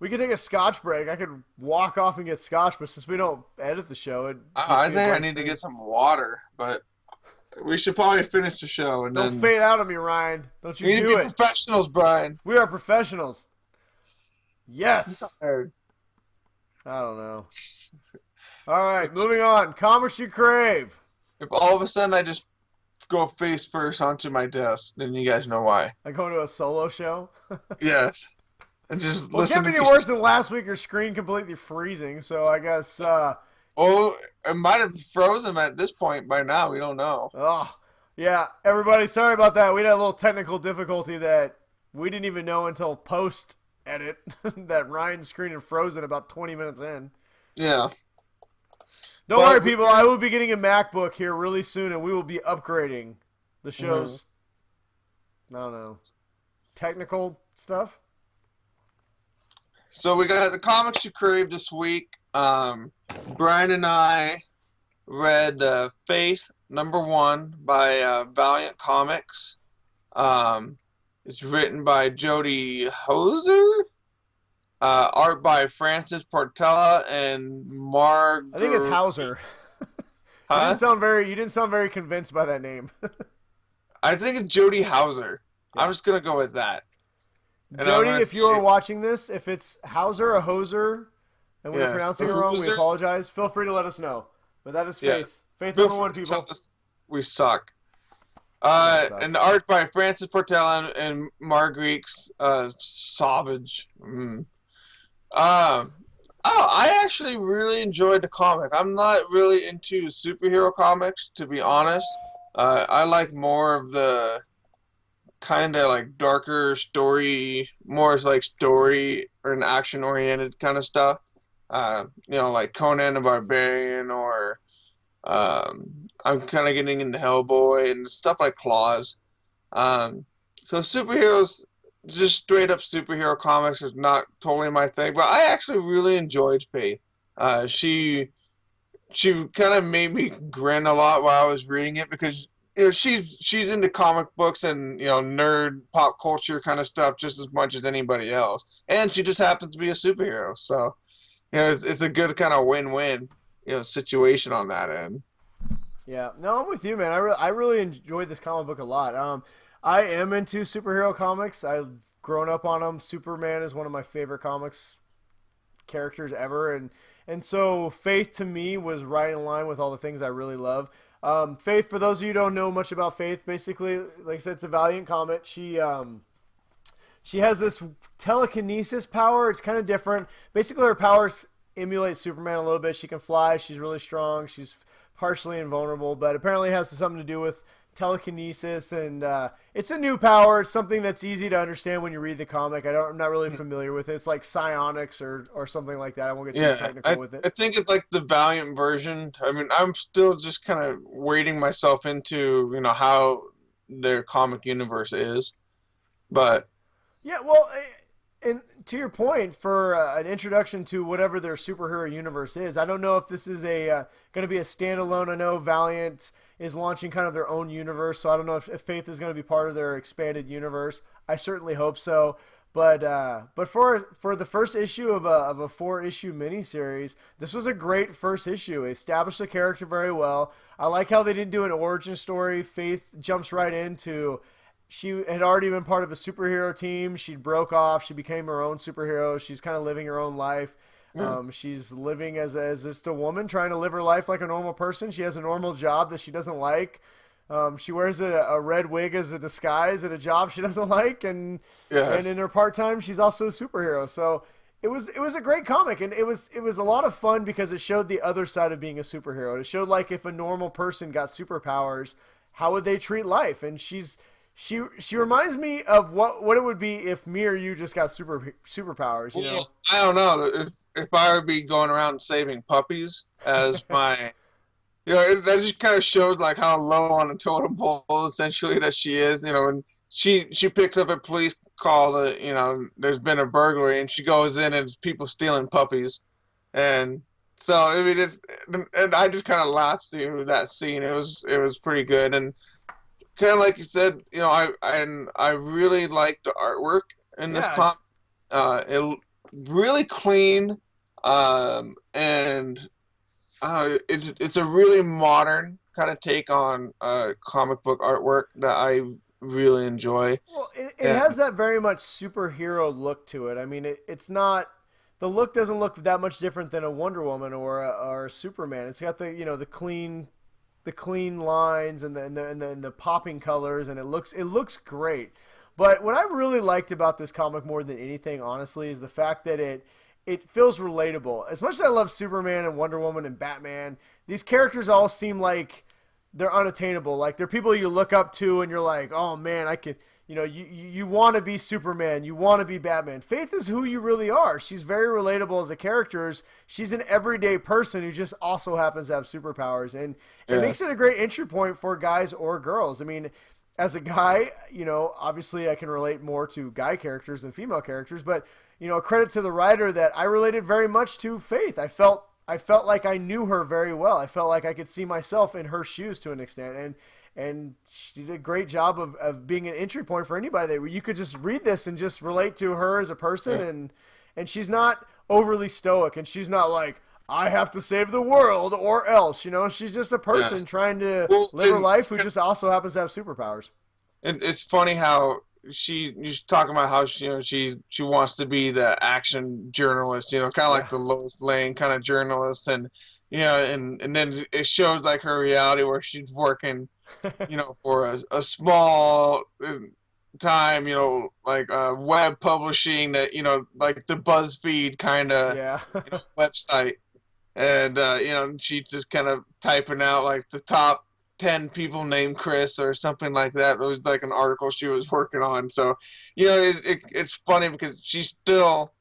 We could take a scotch break. I could walk off and get scotch, but since we don't edit the show, I think I need to get some water, but we should probably finish the show and Don't then. fade out on me, Ryan. Don't you We need to do be it. professionals, Brian. We are professionals. Yes. Tired. I don't know. All right, moving on. Comics you crave. If all of a sudden I just go face first onto my desk, then you guys know why. I go to a solo show. Yes. And just Well, it listen can't to be me. any worse than last week. Your screen completely freezing. So I guess. Oh, it might have frozen at this point by now. We don't know. Oh, yeah. Everybody, sorry about that. We had a little technical difficulty that we didn't even know until post edit that Ryan's screen had frozen about 20 minutes in. Yeah. Don't But- worry, people. I will be getting a MacBook here really soon, and we will be upgrading the show's. I don't know. Technical stuff. So we got the comics you crave this week. Brian and I read Faith #1 by Valiant Comics. It's written by Jody Hoser. Art by Francis Portela and Margaret. I think it's Hauser. Huh? You didn't sound very convinced by that name. I think it's Jody Hauser. Yeah. I'm just gonna go with that. And I'm Jody, gonna if you are say- watching this, if it's Hauser or Hoser, and we're Yes, pronouncing it a wrong, we Hoser. apologize. Feel free to let us know. But that is Yeah. Faith. Faith Feel #1, free to people. tell us we suck. Yeah, suck. And art by Francis Portela and Marguerite Sauvage. I actually really enjoyed the comic. I'm not really into superhero comics, to be honest. I like more of the kind of like darker story, more as like story or an action oriented kind of stuff. Like Conan the Barbarian or I'm kind of getting into Hellboy and stuff like Claws. So superheroes, just straight up superhero comics is not totally my thing, but I actually really enjoyed Faith. She kind of made me grin a lot while I was reading it because she's into comic books and nerd pop culture kind of stuff just as much as anybody else, and she just happens to be a superhero. So it's a good kind of win-win situation on that end. Yeah, no, I'm with you, man. I really enjoyed this comic book a lot. I am into superhero comics. I've grown up on them. Superman is one of my favorite comics characters ever, and so Faith to me was right in line with all the things I really love. Faith, for those of you who don't know much about Faith, basically, like I said, it's a Valiant comic. She has this telekinesis power. It's kind of different. Basically, her powers emulate Superman a little bit. She can fly. She's really strong. She's partially invulnerable, but apparently it has something to do with telekinesis, and it's a new power. It's something that's easy to understand when you read the comic. I'm not really familiar with it. It's like psionics or something like that. I won't get too technical with it. I think it's like the Valiant version. I mean, I'm still just kind of wading myself into how their comic universe is, but Yeah, well, and to your point, for an introduction to whatever their superhero universe is, I don't know if this is going to be a standalone. I know Valiant is launching kind of their own universe, so I don't know if Faith is going to be part of their expanded universe. I certainly hope so. But for the first issue of a 4 issue miniseries, this was a great first issue. It established the character very well. I like how they didn't do an origin story. Faith jumps right into she had already been part of a superhero team. She broke off. She became her own superhero. She's kind of living her own life. Yes. She's living as just a woman trying to live her life like a normal person. She has a normal job that she doesn't like. She wears a red wig as a disguise at a job she doesn't like, and Yes. in her part time, she's also a superhero. So it was a great comic, and it was a lot of fun because it showed the other side of being a superhero. It showed like if a normal person got superpowers, how would they treat life? And she reminds me of what it would be if me or you just got superpowers. You know? Well, I don't know if I would be going around saving puppies as my, that just kind of shows like how low on the totem pole essentially that she is. And she picks up a police call that there's been a burglary, and she goes in and it's people stealing puppies, and so I mean and I just kind of laughed through that scene. It was pretty good, and kind of like you said, I really like the artwork in this Yeah, comic. It really clean, and it's a really modern kind of take on comic book artwork that I really enjoy. well, it And has that very much superhero look to it. I mean, it's not the look doesn't look that much different than a Wonder Woman or a Superman. It's got the clean lines and the popping colors, and it looks great. But what I really liked about this comic more than anything, honestly, is the fact that it feels relatable. As much as I love Superman and Wonder Woman and Batman, these characters all seem like they're unattainable. Like they're people you look up to, and you're like, oh man, I could. You want to be Superman, you want to be Batman. Faith is who you really are. She's very relatable as a character. She's an everyday person who just also happens to have superpowers, and it makes yes, it a great entry point for guys or girls. I mean, as a guy, obviously I can relate more to guy characters than female characters, but a credit to the writer that I related very much to Faith. I felt like I knew her very well. I felt like I could see myself in her shoes to an extent, and she did a great job of being an entry point for anybody that you could just read this and just relate to her as a person, yeah, and she's not overly stoic, and she's not like I have to save the world or else. She's just a yeah. person trying to Well, live her life who just also happens to have superpowers. it's funny how you're talking about how she wants to be the action journalist, kind of Yeah. like the Lois Lane kind of journalist, and and then it shows like her reality where she's working, for a small time, like web publishing that, like the BuzzFeed kind of, Yeah. website. And, she's just kind of typing out like the top 10 people named Chris or something like that. It was like an article she was working on. So, it's funny because she's still,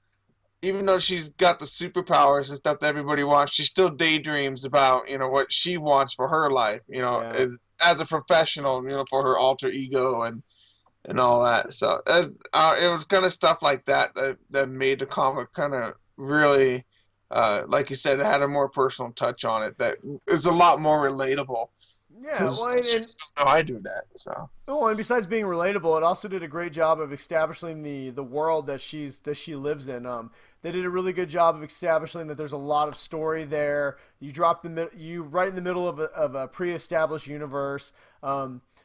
even though she's got the superpowers and stuff that everybody wants, she still daydreams about, what she wants for her life, Yeah. as a professional, for her alter ego and all that. So it was kind of stuff like that made the comic kind of really, like you said, it had a more personal touch on it that is a lot more relatable Yeah, because well, I do that. So and besides being relatable, it also did a great job of establishing the world that she lives in. They did a really good job of establishing that there's a lot of story there. You right in the middle of a pre-established universe.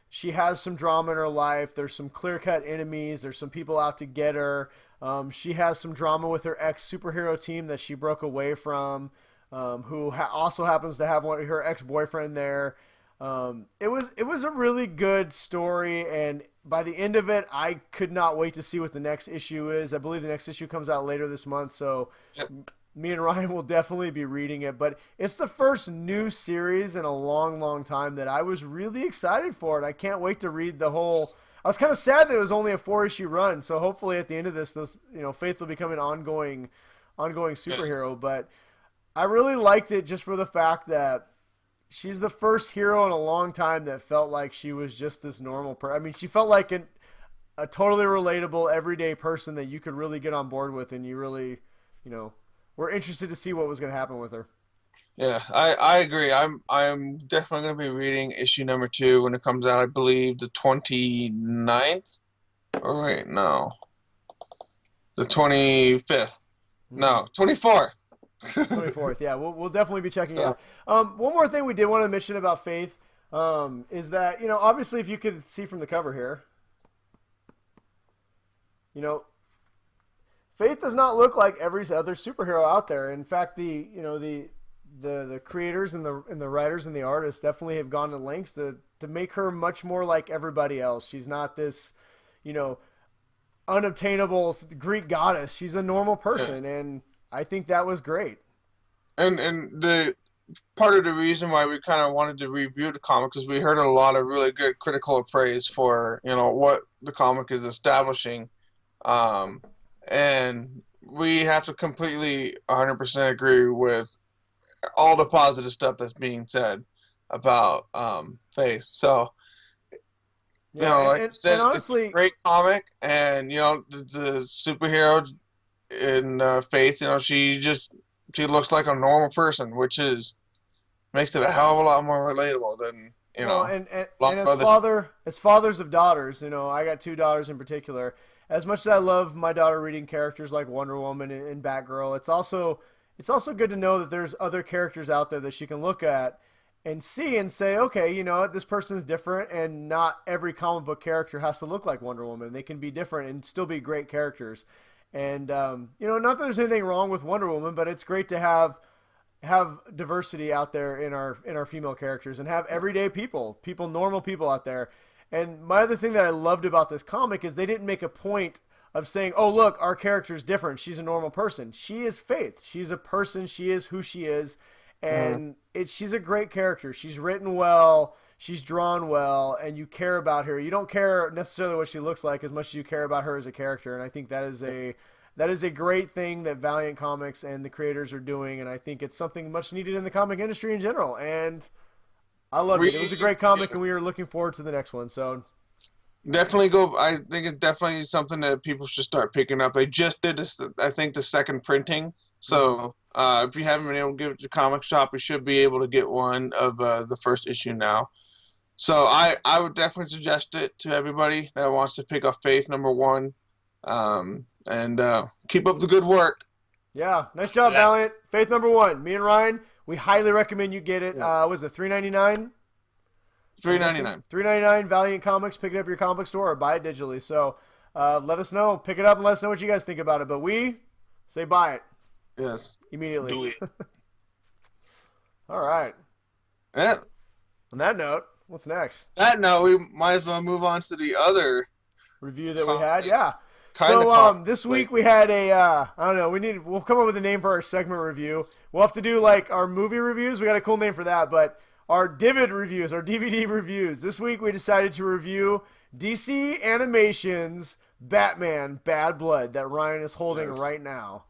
She has some drama in her life. There's some clear-cut enemies. There's some people out to get her. She has some drama with her ex superhero team that she broke away from, who also happens to have her ex boyfriend there. It was a really good story, and by the end of it, I could not wait to see what the next issue is. I believe the next issue comes out later this month, so yep. me and Ryan will definitely be reading it. But it's the first new series in a long, long time that I was really excited for it. I can't wait to read the whole. I was kind of sad that it was only a 4 issue run, so hopefully at the end of this, Faith will become an ongoing Yes. superhero. But I really liked it just for the fact that she's the first hero in a long time that felt like she was just this normal person. I mean, she felt like a totally relatable, everyday person that you could really get on board with, and you really, were interested to see what was going to happen with her. Yeah, I agree. I'm definitely going to be reading issue number 2 when it comes out. I believe the 29th. Oh wait, no. the 25th. Mm-hmm. No, 24th. 24th. Yeah, we'll definitely be checking it So out. One more thing we did want to mention about Faith is that, obviously if you could see from the cover here, you know, Faith does not look like every other superhero out there. In fact, the creators and the writers and the artists definitely have gone to lengths to make her much more like everybody else. She's not this, you know, unobtainable Greek goddess. She's a normal yes. person, and I think that was great. And the part of the reason why we kind of wanted to review the comic is we heard a lot of really good critical praise for what the comic is establishing, um, and we have to completely 100% agree with all the positive stuff that's being said about Faith. So Yeah, like you and said, it's a honestly, great comic, and the superhero in Faith, she looks like a normal person, which is makes it a hell of a lot more relatable than well, a lot and of other. as fathers of daughters, I got two daughters in particular. As much as I love my daughter reading characters like Wonder Woman and Batgirl, it's also good to know that there's other characters out there that she can look at and see and say, okay, this person's different, and not every comic book character has to look like Wonder Woman. They can be different and still be great characters. And not that there's anything wrong with Wonder Woman, but it's great to have diversity out there in our female characters, and have everyday normal people out there. And my other thing that I loved about this comic is they didn't make a point of saying, "Oh, look, our character's different. She's a normal person." She is Faith. She's a person. She is who she is, Mhm. and she's a great character. She's written well. She's drawn well, and you care about her. You don't care necessarily what she looks like as much as you care about her as a character. And I think that is a great thing that Valiant Comics and the creators are doing, and I think it's something much needed in the comic industry in general. And I loved it. It was a We great comic, and we are looking forward to the next one. So definitely go. I think it's definitely something that people should start picking up. They just did this, I think, the second printing. mhm. So if you haven't been able to give it to comic shop, you should be able to get one of the first issue now. So I would definitely suggest it to everybody that wants to pick up Faith #1, and keep up the good work. Yeah, nice job, Yeah. Valiant. Faith #1. Me and Ryan, we highly recommend you get it. Yes. Was it $3.99? I'm guessing 3.99. $3.99. Valiant Comics. Pick it up at your comic store or buy it digitally. So let us know. Pick it up and let us know what you guys think about it. But we say buy it Yes. immediately. Do it. All right. Yeah. On that note, what's next? That note, we might as well move on to the other Review that we had. comic. Yeah. Kind So of this week we had a I don't know, we'll come up with a name for our segment review. We'll have to do like our movie reviews. We got a cool name for that, but our Divid reviews, our DVD reviews. This week we decided to review DC Animation's Batman Bad Blood that Ryan is holding Yes. right now.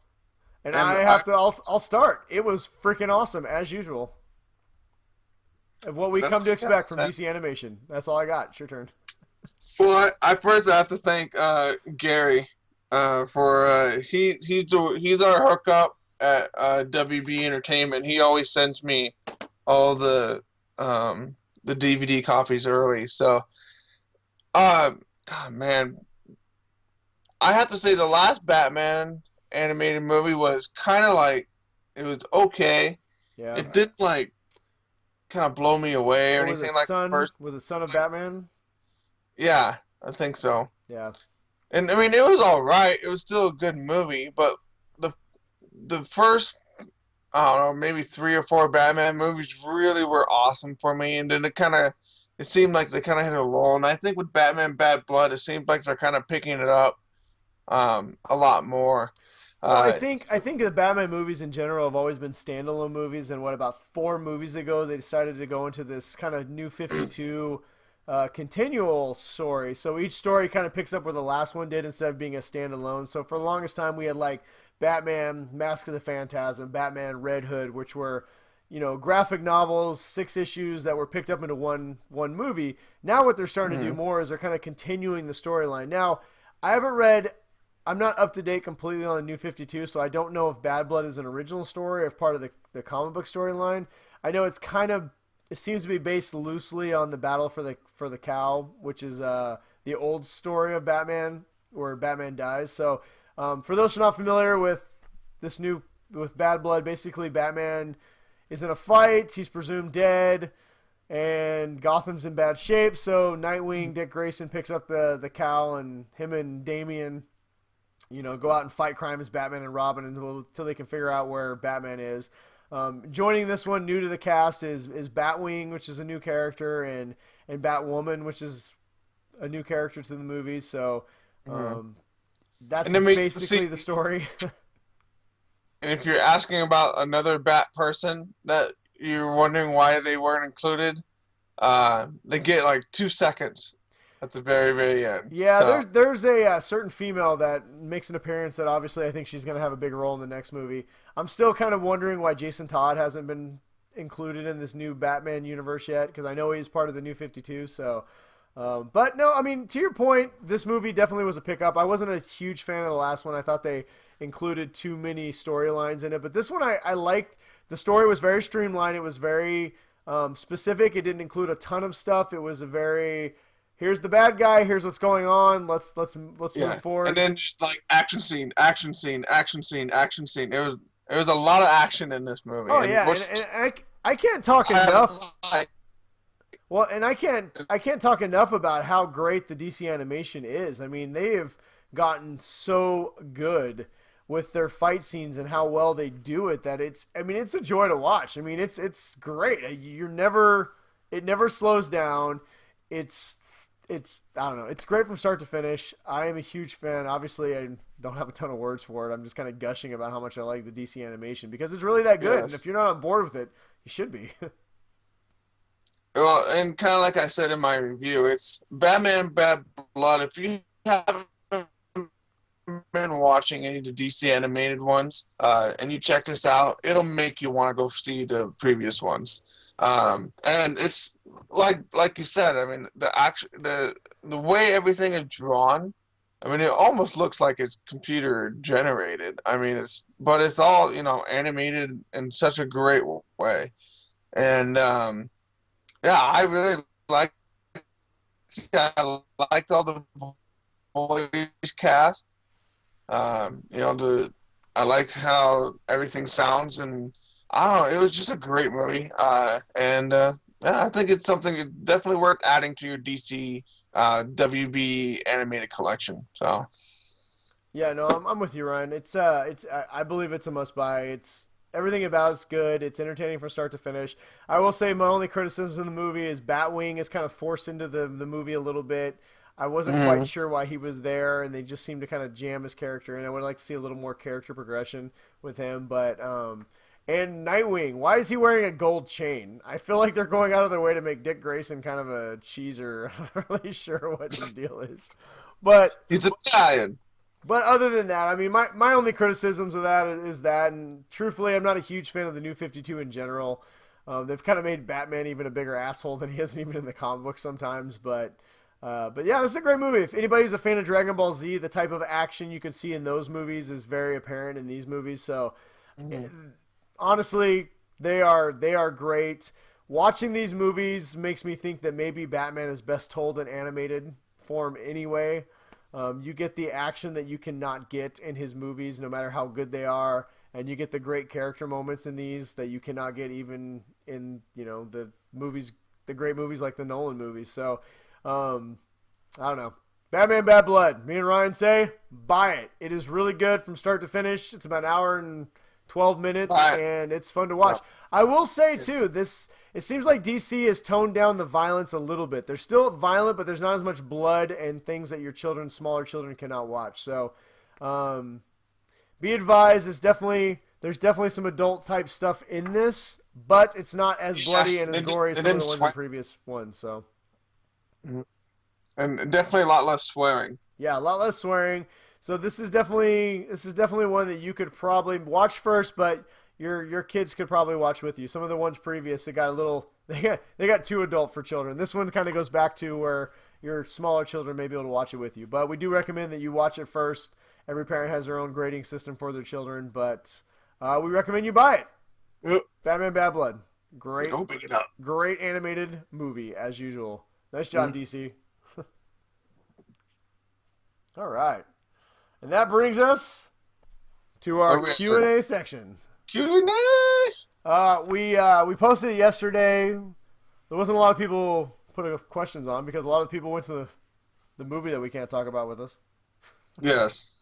And And I have to I'll start. It was freaking awesome as usual. Of what we come to expect from DC Animation. That's all I got. It's your turn. Well, I first have to thank Gary for he's our hookup at WB Entertainment. He always sends me all the DVD copies early. So, God, man, I have to say the last Batman animated movie was kind of like it was okay. Yeah. It didn't like kind of blow me away or What was anything it? like the first. Was it Son of Batman? Yeah, I think so. Yeah. And I mean, it was all right. It was still a good movie, but the the first, I don't know, maybe 3 or 4 Batman movies really were awesome for me, and then it seemed like they kind of hit a lull. And I think with Batman Bad Blood, it seems like they're kind of picking it up a lot more. Well, I Uh, think the Batman movies in general have always been standalone movies, and what about 4 movies ago they decided to go into this kind of new 52 continual story. So each story kind of picks up where the last one did instead of being a standalone. So for the longest time we had like Batman Mask of the Phantasm, Batman Red Hood, which were graphic novels, 6 issues that were picked up into one movie. Now what they're starting to do more is they're kind of continuing the storyline. Now I haven't read. I'm not up to date completely on the New 52, so I don't know if Bad Blood is an original story or if part of the comic book storyline. I know it seems to be based loosely on the battle for the cow, which is the old story of Batman where Batman dies. So For those who are not familiar with with Bad Blood, basically Batman is in a fight. He's presumed dead, and Gotham's in bad shape. So Nightwing, Dick Grayson picks up the cowl, and him and Damian, go out and fight crime as Batman and Robin until they can figure out where Batman is. Joining this one, new to the cast, is Batwing, which is a new character, and Batwoman, which is a new character to the movie. So that's basically the story. And if you're asking about another Bat person that you're wondering why they weren't included, they get like 2 seconds at the very, very end. Yeah, so. there's a certain female that makes an appearance that obviously I think she's going to have a big role in the next movie. I'm still kind of wondering why Jason Todd hasn't been included in this new Batman universe yet, because I know he's part of the New 52. So, but no, I mean, to your point, this movie definitely was a pickup. I wasn't a huge fan of the last one. I thought they included too many storylines in it, but this one I liked. The story was very streamlined. It was very specific. It didn't include a ton of stuff. It was a very, here's the bad guy, here's what's going on, let's move forward. And then just like action scene, action scene, action scene, action scene. It was a lot of action in this movie. Oh, yeah, and I can't talk enough. Well, and I can't talk enough about how great the DC animation is. I mean, they have gotten so good with their fight scenes and how well they do it that it's a joy to watch. I mean, it's great. It never slows down. It's I don't know. It's great from start to finish. I am a huge fan. Obviously, I don't have a ton of words for it. I'm just kind of gushing about how much I like the DC animation because it's really that good. Yes. And if you're not on board with it, you should be. Well, and kind of like I said in my review, it's Batman Bad Blood. If you haven't been watching any of the DC animated ones, and you check this out, it'll make you want to go see the previous ones. And it's like you said. I mean, the way everything is drawn. I mean, it almost looks like it's computer generated. I mean, it's all animated in such a great way, and yeah, I really liked all the voice cast. I liked how everything sounds, and I don't know, it was just a great movie. Yeah, I think it's something definitely worth adding to your DC WB animated collection. So. Yeah, no, I'm with you, Ryan. I believe it's a must buy. It's everything about it's good. It's entertaining from start to finish. I will say my only criticism of the movie is Batwing is kind of forced into the movie a little bit. I wasn't quite sure why he was there, and they just seemed to kind of jam his character in. I would like to see a little more character progression with him, but and Nightwing, why is he wearing a gold chain? I feel like they're going out of their way to make Dick Grayson kind of a cheeser. I'm not really sure what his deal is, but he's Italian. But other than that, I mean, my only criticisms of that is that, and truthfully, I'm not a huge fan of the New 52 in general. They've kind of made Batman even a bigger asshole than he is even in the comic book sometimes. But yeah, this is a great movie. If anybody's a fan of Dragon Ball Z, the type of action you can see in those movies is very apparent in these movies. So honestly, they are great. Watching these movies makes me think that maybe Batman is best told in animated form anyway. You get the action that you cannot get in his movies, no matter how good they are, and you get the great character moments in these that you cannot get even in the movies, the great movies like the Nolan movies. So, I don't know. Batman Bad Blood. Me and Ryan say buy it. It is really good from start to finish. It's about an hour and 12 minutes, and it's fun to watch. I will say too, it seems like DC has toned down the violence a little bit. They're still violent, but there's not as much blood and things that smaller children cannot watch. So, be advised, there's definitely some adult type stuff in this, but it's not as bloody and as gory as some of the ones in previous ones. So, and definitely a lot less swearing. Yeah, a lot less swearing. So this is definitely one that you could probably watch first, but your kids could probably watch with you. Some of the ones previous, they got too adult for children. This one kind of goes back to where your smaller children may be able to watch it with you. But we do recommend that you watch it first. Every parent has their own grading system for their children, but we recommend you buy it. Yep. Batman Bad Blood. Great. Go pick it up. Great animated movie as usual. Nice job, DC. All right. And that brings us to our Are we Q&A section. Q&A? We posted it yesterday. There wasn't a lot of people putting questions on because a lot of people went to the movie that we can't talk about with us. Yes.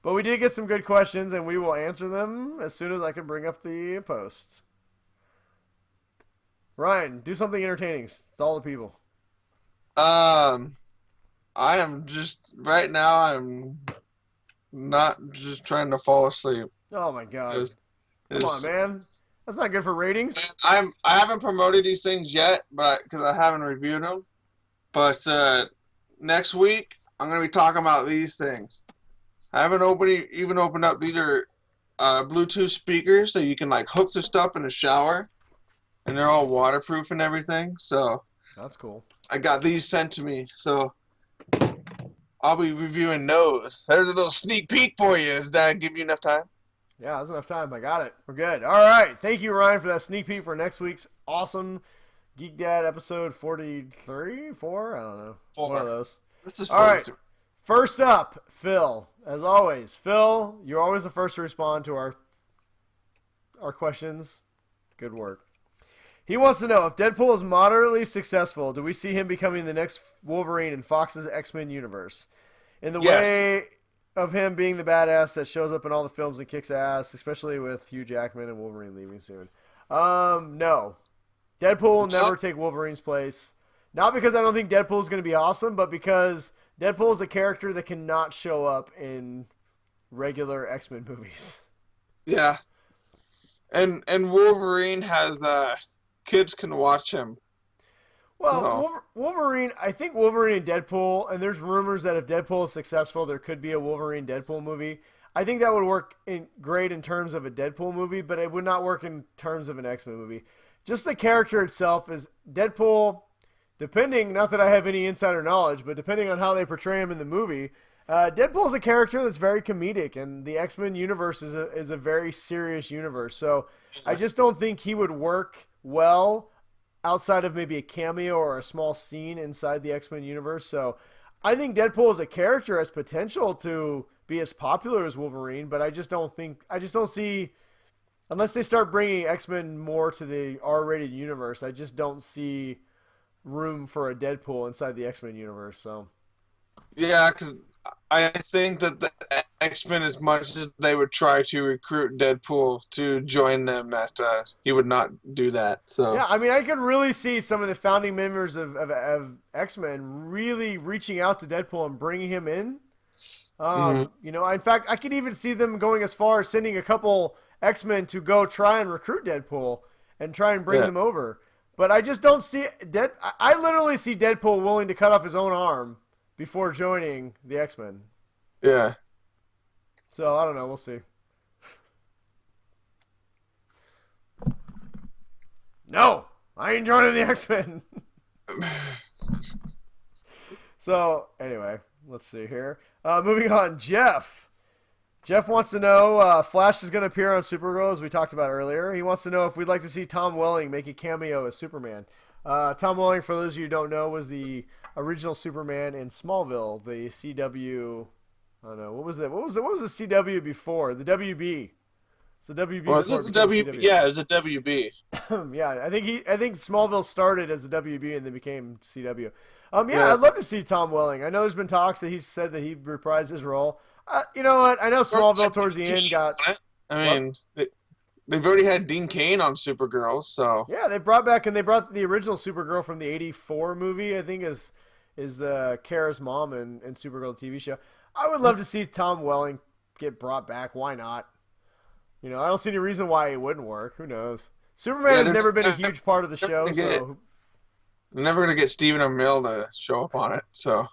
But we did get some good questions, and we will answer them as soon as I can bring up the posts. Ryan, do something entertaining. Stall the people. I am just right now. I'm not just trying to fall asleep. Oh my god. It's, Come on, it's, man. That's not good for ratings. I haven't promoted these things yet, but because I haven't reviewed them. But next week I'm gonna be talking about these things. I haven't even opened up. These are Bluetooth speakers, so you can like hook the stuff in the shower, and they're all waterproof and everything. So That's cool. I got these sent to me. So I'll be reviewing those. There's a little sneak peek for you. Did that give you enough time? Yeah, that's enough time. I got it. We're good. All right. Thank you, Ryan, for that sneak peek for next week's awesome Geek Dad episode 43, 4? I don't know. Four. One of those. This is All right. 42. First up, Phil. As always, Phil, you're always the first to respond to our questions. Good work. He wants to know if Deadpool is moderately successful, do we see him becoming the next Wolverine in Fox's X-Men universe? In the Yes. way of him being the badass that shows up in all the films and kicks ass, especially with Hugh Jackman and Wolverine leaving soon. No. Deadpool will never take Wolverine's place. Not because I don't think Deadpool is going to be awesome, but because Deadpool is a character that cannot show up in regular X-Men movies. Yeah. And Wolverine has kids can watch him. Well, So- Wolverine, I think Wolverine and Deadpool, and there's rumors that if Deadpool is successful, there could be a Wolverine Deadpool movie. I think that would work great in terms of a Deadpool movie, but it would not work in terms of an X-Men movie. Just the character itself is Deadpool, depending, not that I have any insider knowledge, but depending on how they portray him in the movie, Deadpool is a character that's very comedic, and the X-Men universe is a very serious universe. So I just don't think he would work well outside of maybe a cameo or a small scene inside the X-Men universe. So I think Deadpool as a character has potential to be as popular as Wolverine, but I just don't see, unless they start bringing X-Men more to the R-rated universe, I just don't see room for a Deadpool inside the X-Men universe. So Yeah, because I think that the X-Men, as much as they would try to recruit Deadpool to join them, that he would not do that. So yeah, I mean, I could really see some of the founding members of X-Men really reaching out to Deadpool and bringing him in. You know, in fact, I could even see them going as far as sending a couple X-Men to go try and recruit Deadpool and try and bring them over. But I just don't see I literally see Deadpool willing to cut off his own arm before joining the X-Men. Yeah. So I don't know. We'll see. No, I ain't joining the X-Men. So anyway, let's see here. Moving on, Jeff. Jeff wants to know, Flash is going to appear on Supergirl, as we talked about earlier. He wants to know if we'd like to see Tom Welling make a cameo as Superman. Tom Welling, for those of you who don't know, was the original Superman in Smallville, the CW. I don't know, what was that? What was the CW before? The WB. It's the WB. Well, before it's it a became WB. CW. Yeah, it's a WB. Yeah, I think Smallville started as the WB and then became CW. Yeah, Yeah. I'd love to see Tom Welling. I know there's been talks that he said that he'd reprise his role. You know what? I know Smallville towards the end got. I mean, they've already had Dean Cain on Supergirl, so Yeah, they brought the original Supergirl from the '84 movie. I think is the Kara's mom in Supergirl TV show. I would love to see Tom Welling get brought back. Why not? You know, I don't see any reason why it wouldn't work. Who knows? Superman has never been a huge part of the show, so they're never gonna get Stephen Amell to show up on it. So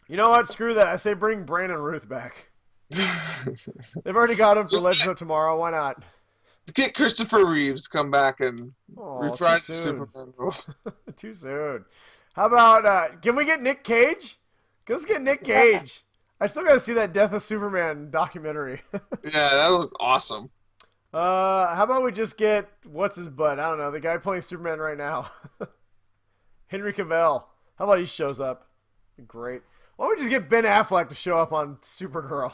you know what? Screw that. I say bring Brandon Ruth back. They've already got him for Legends of Tomorrow. Why not? get Christopher Reeves to come back and reprise the too soon. Superman role. Too soon. How about can we get Nick Cage? Let's get Nick Cage. I still got to see that Death of Superman documentary. Yeah, that was awesome. How about we just get what's his butt? I don't know, the guy playing Superman right now, Henry Cavill. How about he shows up? Great. Why don't we just get Ben Affleck to show up on Supergirl?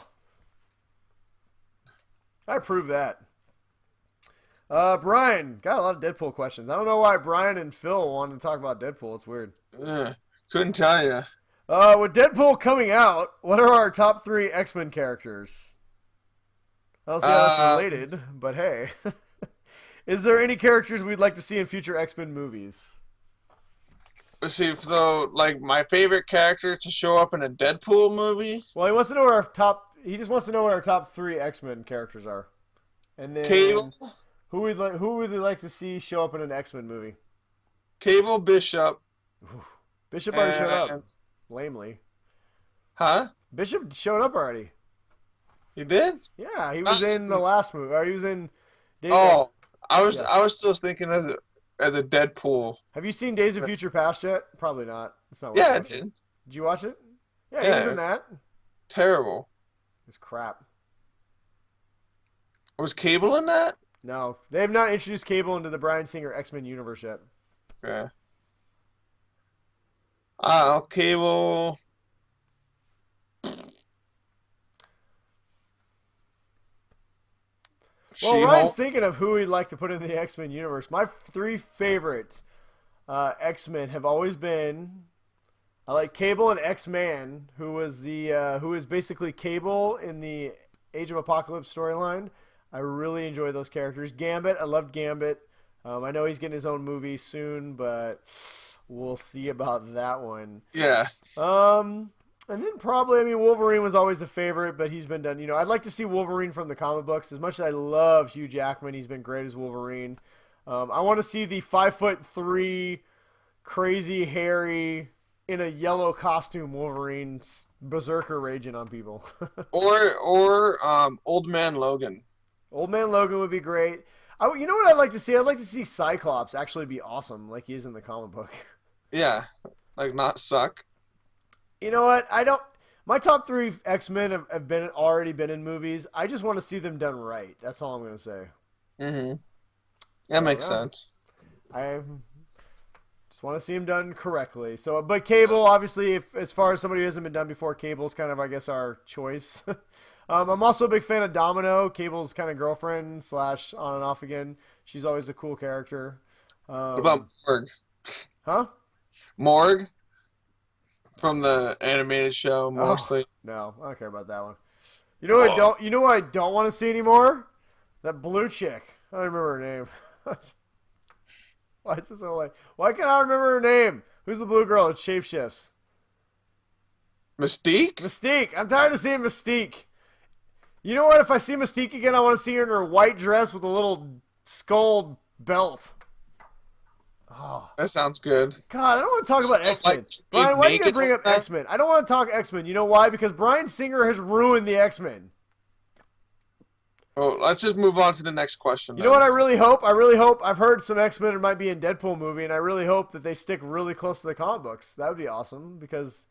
I approve that. Brian, got a lot of Deadpool questions. I don't know why Brian and Phil wanted to talk about Deadpool. It's weird. Couldn't tell you. With Deadpool coming out, what are our top 3 X-Men characters? I don't see how that's related, but hey. Is there any characters we'd like to see in future X-Men movies? Let's see, so, like, my favorite character to show up in a Deadpool movie? Well, he wants to know what our top... He just wants to know what our top 3 X-Men characters are. And then... Cable? Who would you like to see show up in an X-Men movie? Cable, Bishop. Bishop already showed up. Lamely. Huh? Bishop showed up already. You did? Yeah, he was in the last movie. Or he was in... I was still thinking as a Deadpool. Have you seen Days of Future Past yet? Probably not. It's not. Yeah, I did. Did you watch it? Yeah, Yeah, he was in that. Terrible. It's crap. Was Cable in that? No, they have not introduced Cable into the Bryan Singer X-Men universe yet. Okay. Cable. Well, Ryan's thinking of who he'd like to put in the X-Men universe. My 3 favorites X-Men have always been, I like Cable and X-Man, who is basically Cable in the Age of Apocalypse storyline. I really enjoy those characters. Gambit, I loved Gambit. I know he's getting his own movie soon, but we'll see about that one. Yeah. And then probably, Wolverine was always a favorite, but he's been done. I'd like to see Wolverine from the comic books. As much as I love Hugh Jackman, he's been great as Wolverine. I want to see the 5'3", crazy, hairy, in a yellow costume Wolverine berserker raging on people. or Old Man Logan. Old Man Logan would be great. You know what I'd like to see? I'd like to see Cyclops actually be awesome, like he is in the comic book. Yeah, like not suck. You know what? My top 3 X-Men have already been in movies. I just want to see them done right. That's all I'm going to say. Mm-hmm. That makes sense. I just want to see them done correctly. So, but Cable, obviously, as far as somebody who hasn't been done before, Cable's kind of, I guess, our choice. I'm also a big fan of Domino, Cable's kind of girlfriend / on and off again. She's always a cool character. What about Morg? Huh? Morg? From the animated show, mostly. No, I don't care about that one. You know what? You know what I don't want to see anymore? That blue chick. I don't remember her name. Why is this so late? Why can't I remember her name? Who's the blue girl that shapeshifts? Mystique? Mystique. I'm tired of seeing Mystique. You know what? If I see Mystique again, I want to see her in her white dress with a little skull belt. Oh. That sounds good. God, I don't want to talk about X-Men. Brian, why are you going to bring up X-Men? I don't want to talk X-Men. You know why? Because Bryan Singer has ruined the X-Men. Well, let's just move on to the next question. You know what I really hope? I've heard some X-Men might be in Deadpool movie, and I really hope that they stick really close to the comic books. That would be awesome because,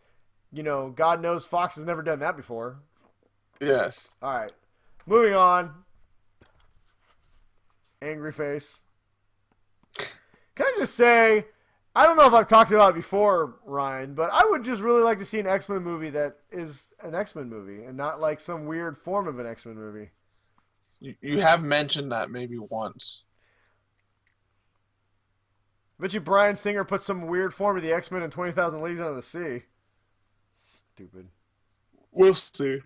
God knows Fox has never done that before. Yes. All right. Moving on. Angry face. Can I just say, I don't know if I've talked about it before, Ryan, but I would just really like to see an X-Men movie that is an X-Men movie and not like some weird form of an X-Men movie. You have mentioned that maybe once. I bet you Bryan Singer put some weird form of the X-Men in 20,000 Leagues Under the Sea. Stupid. We'll see.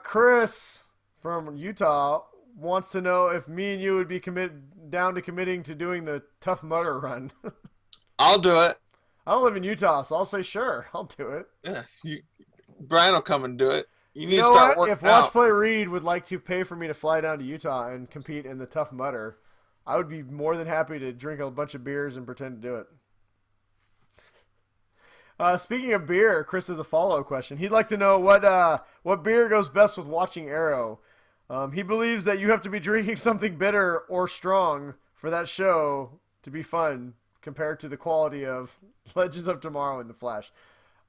Chris from Utah wants to know if me and you would be down to committing to doing the Tough Mudder run. I'll do it. I don't live in Utah, so I'll say sure. I'll do it. Yeah, Brian will come and do it. You need You to know start what? working If Watch out. Play Read would like to pay for me to fly down to Utah and compete in the Tough Mudder, I would be more than happy to drink a bunch of beers and pretend to do it. Speaking of beer, Chris has a follow-up question. He'd like to know what beer goes best with watching Arrow. He believes that you have to be drinking something bitter or strong for that show to be fun compared to the quality of Legends of Tomorrow and The Flash.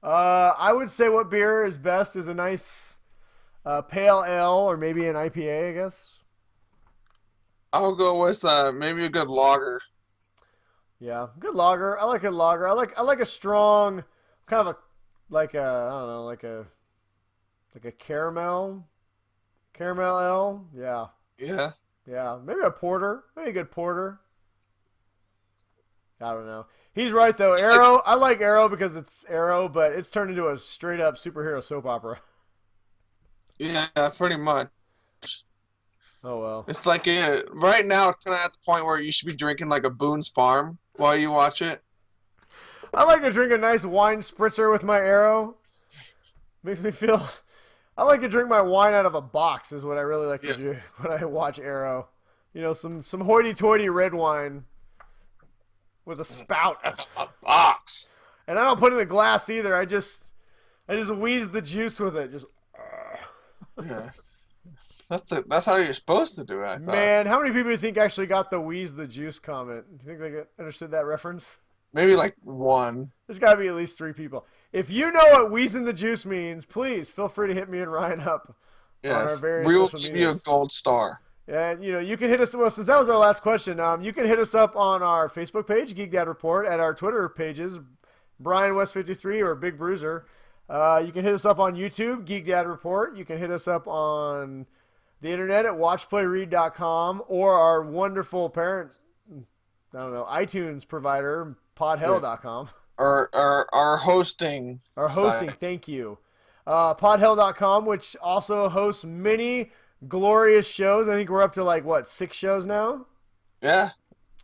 I would say what beer is best is a nice pale ale or maybe an IPA, I guess. I'll go with maybe a good lager. Yeah, good lager. I like a lager. I like a strong, kind of a like a I don't know, like a caramel ale. Yeah, Yeah. yeah. Maybe a porter. Maybe a good porter. I don't know. He's right though. It's like, Arrow. I like Arrow because it's Arrow, but it's turned into a straight up superhero soap opera. yeah, pretty much. Oh well. It's like right now it's kind of at the point where you should be drinking like a Boone's Farm while you watch it. I like to drink a nice wine spritzer with my Arrow. Makes me feel. I like to drink my wine out of a box. Is what I really like to Yeah. do when I watch Arrow. You know, some hoity-toity red wine with a spout, A box. and I don't put it in a glass either. I just wheeze the juice with it. Just Yeah. That's how you're supposed to do it, I thought. man, how many people do you think actually got the wheeze the juice comment? Do you think they understood that reference? Maybe like one. There's got to be at least 3 people. If you know what wheezing the juice means, please feel free to hit me and Ryan up on our Yes. various We will social give you a medias. gold star. And, you know, you can hit us, well, since that was our last question, you can hit us up on our Facebook page, Geek Dad Report, at our Twitter pages, Brian West 53 or Big Bruiser. You can hit us up on YouTube, Geek Dad Report. You can hit us up on the internet at watchplayread.com or our wonderful parent, I don't know, iTunes provider, podhell.com. Our hosting. Our hosting, site. thank you. Podhell.com, which also hosts many glorious shows. I think we're up to like, what, 6 shows now? Yeah.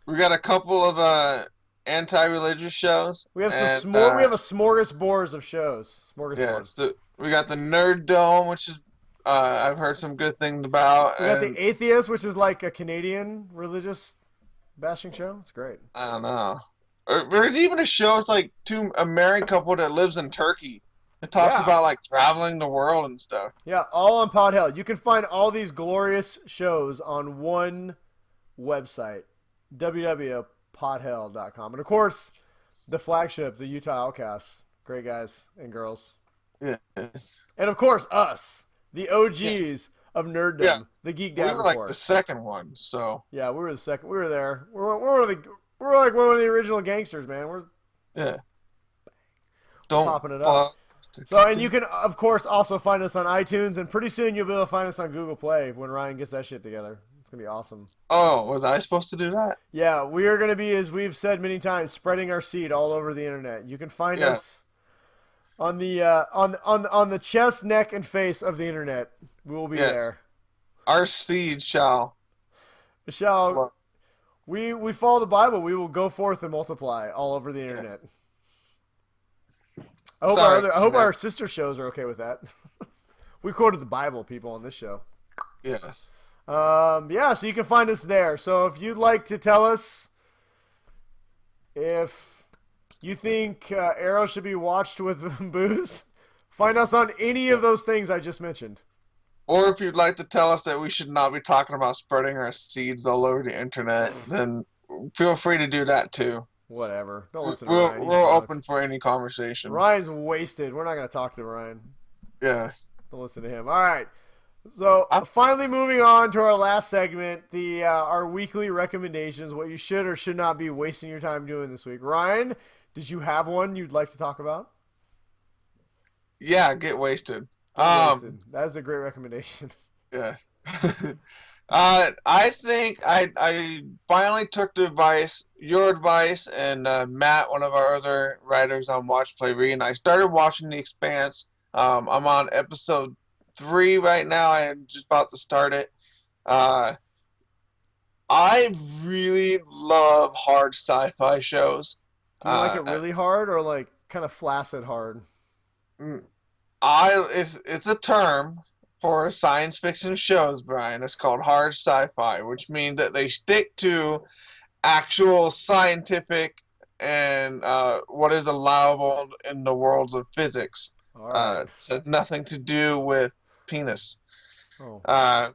We got a couple of anti-religious shows. We have and, we have a smorgasbord of shows. Smorgasbord. Yeah, so we got the Nerd Dome, which is I've heard some good things about. We got and the Atheist, which is like a Canadian religious bashing show. It's great. I don't know. There's even a show. It's like a married couple that lives in Turkey. It talks Yeah. about like traveling the world and stuff. Yeah, all on Podhell. You can find all these glorious shows on one website, www.podhell.com. And of course, the flagship, the Utah Outcasts. Great guys and girls. Yeah. And of course, us, the OGs of nerddom, Yeah. the Geek We Dad were like Report. the second one, so Yeah, we were the second. We were there. We're like one of the original gangsters, man. We're yeah. Don't popping it up. So, and you can, of course, also find us on iTunes, and pretty soon you'll be able to find us on Google Play when Ryan gets that shit together. It's going to be awesome. Oh, was I supposed to do that? Yeah, we are going to be, as we've said many times, spreading our seed all over the internet. You can find Yeah. us on the on the chest, neck, and face of the internet. We will be Yes. there. Our seed shall. Michelle, we follow the Bible. We will go forth and multiply all over the internet. Yes. I hope, Sorry, I hope Jeanette. our sister shows are okay with that. We quoted the Bible, people, on this show. Yes. Yeah, so you can find us there. So if you'd like to tell us if you think Arrow should be watched with booze, find us on any of those things I just mentioned. Or if you'd like to tell us that we should not be talking about spreading our seeds all over the internet, then feel free to do that too. Whatever. Don't listen to Ryan. He's We're drunk. open for any conversation. Ryan's wasted. We're not going to talk to Ryan. Yes. Don't listen to him. All right. So I'm- finally moving on to our last segment, the our weekly recommendations, what you should or should not be wasting your time doing this week. Ryan, did you have one you'd like to talk about? Yeah, get wasted. Wasted. That is a great recommendation. Yeah. I think I finally took your advice, and Matt, one of our other writers on Watch Play Read, and I started watching The Expanse. I'm on episode 3 right now. I'm just about to start it. I really love hard sci-fi shows. Do you like it really hard or like kind of flaccid hard? It's a term for science fiction shows, Brian. It's called hard sci-fi, which means that they stick to actual scientific and what is allowable in the worlds of physics. All right. It has nothing to do with penis. Oh.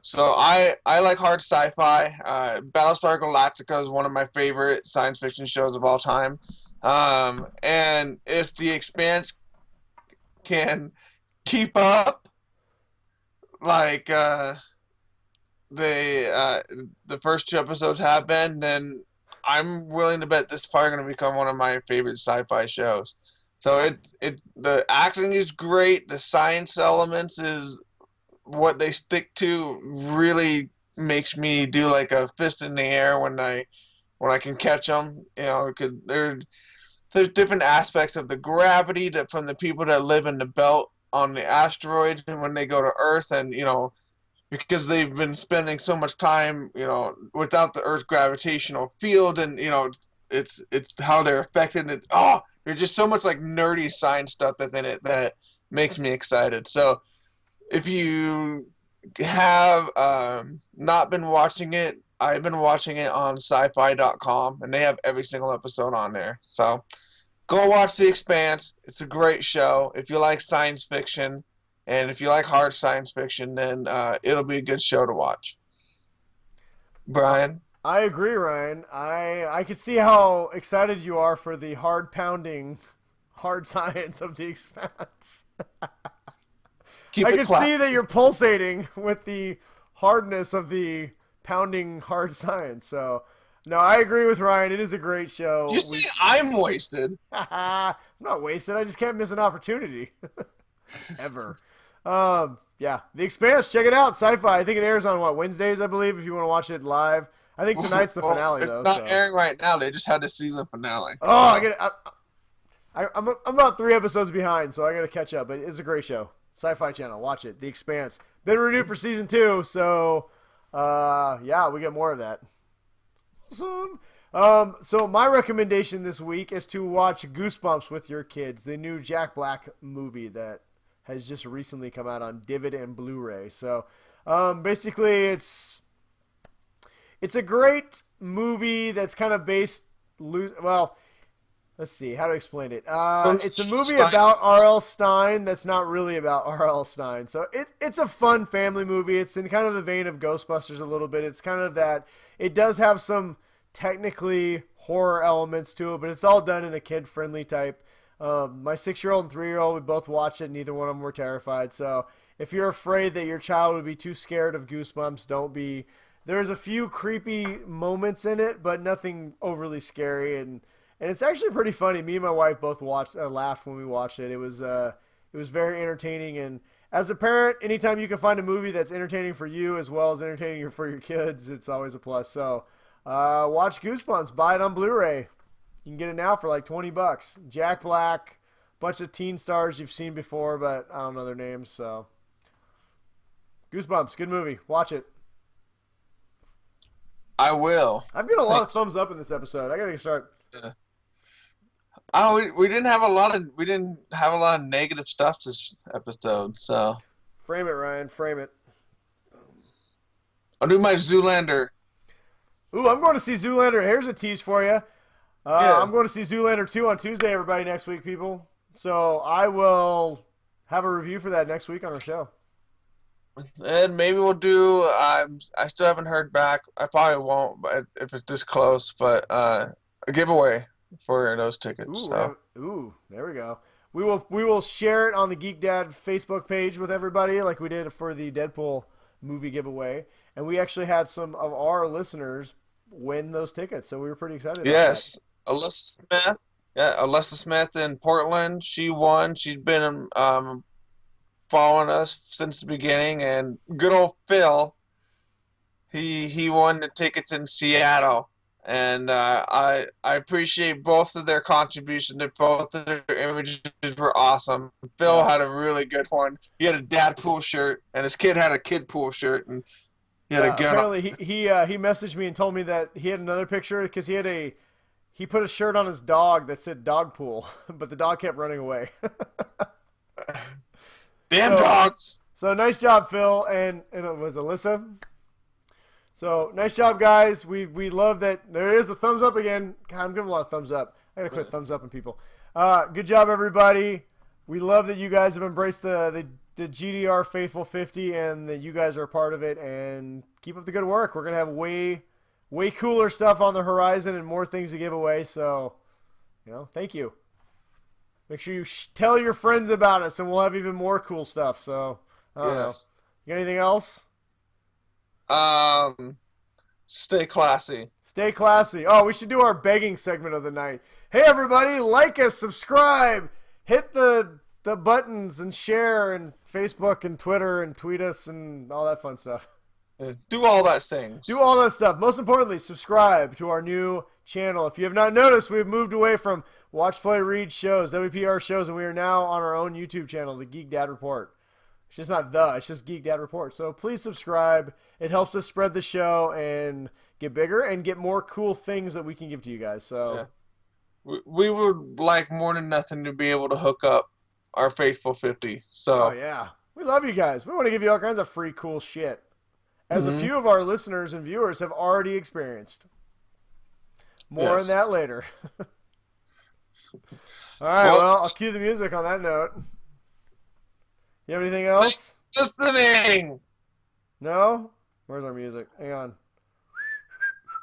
So I like hard sci-fi. Battlestar Galactica is one of my favorite science fiction shows of all time. And if The Expanse can keep up, like the first 2 episodes have been, then I'm willing to bet this is probably going to become one of my favorite sci-fi shows. So the acting is great. The science elements is what they stick to. Really makes me do like a fist in the air when I can catch them. You know, because there's different aspects of the gravity that from the people that live in the belt on the asteroids and when they go to Earth, and because they've been spending so much time without the Earth's gravitational field, and it's how they're affected. And there's just so much like nerdy science stuff that's in it that makes me excited. So if you have not been watching it, I've been watching it on sci-fi.com, and they have every single episode on there. So go watch The Expanse. It's a great show. If you like science fiction, and if you like hard science fiction, then it'll be a good show to watch. Brian? I agree, Ryan. I can see how excited you are for the hard pounding, hard science of The Expanse. Keep I it can classy. see that you're pulsating with the hardness of the pounding hard science. So, no, I agree with Ryan. It is a great show. You see, I'm wasted. I'm not wasted. I just can't miss an opportunity. Ever. Yeah, The Expanse. Check it out. Sci-Fi. I think it airs on Wednesdays, I believe. If you want to watch it live. I think tonight's the finale, though. It's not so. airing right now. They just had the season finale. Oh, I get it. I'm about 3 episodes behind, so I got to catch up. But it's a great show. Sci-Fi Channel. Watch it. The Expanse. Been renewed for season 2, so yeah, we get more of that. Awesome. So my recommendation this week is to watch Goosebumps with your kids, the new Jack Black movie that has just recently come out on Divid and Blu-ray. So basically, it's a great movie that's kind of based. Well, let's see how to explain it. It's a movie about R.L. Stine that's not really about R.L. Stine. So it's a fun family movie. It's in kind of the vein of Ghostbusters a little bit. It's kind of that. It does have some technically horror elements to it, but it's all done in a kid-friendly type. My 6-year-old and 3-year-old, we both watched it. Neither one of them were terrified. So if you're afraid that your child would be too scared of Goosebumps, don't be. There's a few creepy moments in it, but nothing overly scary, and it's actually pretty funny. Me and my wife both laughed when we watched it. It was very entertaining, and as a parent, anytime you can find a movie that's entertaining for you as well as entertaining for your kids, it's always a plus. So watch Goosebumps. Buy it on Blu-ray. You can get it now for like $20. Jack Black, bunch of teen stars you've seen before, but I don't know their names. So Goosebumps, good movie. Watch it. I will. I've got a lot of thumbs up in this episode. I gotta start. Yeah. Oh, we didn't have a lot of negative stuff this episode. So Frame it, Ryan. Frame it. I'll do my Zoolander. Ooh, I'm going to see Zoolander. Here's a tease for you. Yes. I'm going to see Zoolander 2 on Tuesday, everybody, next week, people. So I will have a review for that next week on our show. And maybe we'll do. I still haven't heard back. I probably won't, but if it's this close. But a giveaway for those tickets. Ooh, So there we go. We will share it on the Geek Dad Facebook page with everybody, like we did for the Deadpool movie giveaway. And we actually had some of our listeners win those tickets, so we were pretty excited. yes, Alyssa Smith. Yeah, Alyssa Smith in Portland. She won. She's been following us since the beginning, and good old Phil. He won the tickets in Seattle, and I appreciate both of their contributions. Both of their images were awesome. Phil had a really good one. He had a Deadpool shirt, and his kid had a Kidpool shirt, and he had a gun. Apparently, he messaged me and told me that he had another picture because he put a shirt on his dog that said dog pool, but the dog kept running away. Damn dogs! So nice job, Phil, and it was Alyssa. So nice job, guys. We love that. There is the thumbs up again. God, I'm giving a lot of thumbs up. I gotta quit thumbs up on people. Good job, everybody. We love that you guys have embraced the GDR Faithful 50 and that you guys are a part of it. And keep up the good work. We're gonna have way cooler stuff on the horizon and more things to give away. So, thank you. Make sure you tell your friends about us, and we'll have even more cool stuff. So, I don't know. You got anything else? Stay classy. Stay classy. Oh, we should do our begging segment of the night. Hey, everybody, like us, subscribe, hit the buttons and share and Facebook and Twitter and tweet us and all that fun stuff. Do all that things. Do all that stuff. Most importantly, subscribe to our new channel. If you have not noticed, we've moved away from Watch, Play, Read shows, WPR shows, and we are now on our own YouTube channel, the Geek Dad Report. It's just not it's just Geek Dad Report. So please subscribe. It helps us spread the show and get bigger and get more cool things that we can give to you guys. So we would like more than nothing to be able to hook up our faithful 50. So oh yeah, we love you guys. We want to give you all kinds of free cool shit, as a few of our listeners and viewers have already experienced. More on that later. All right, well, I'll cue the music on that note. You have anything else? Listening. No? Where's our music? Hang on.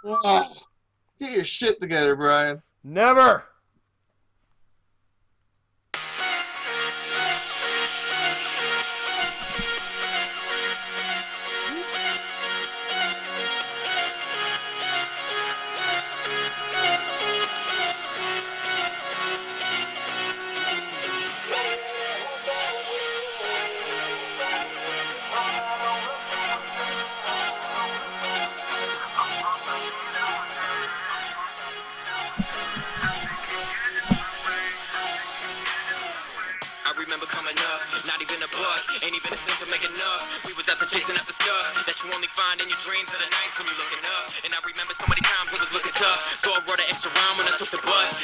Oh, get your shit together, Brian. Never! Ain't even a cent to make enough. We was out there chasing after stuff that you only find in your dreams of the nights when you're looking up. And I remember so many times it was looking tough, so I wrote an extra rhyme when I took the bus.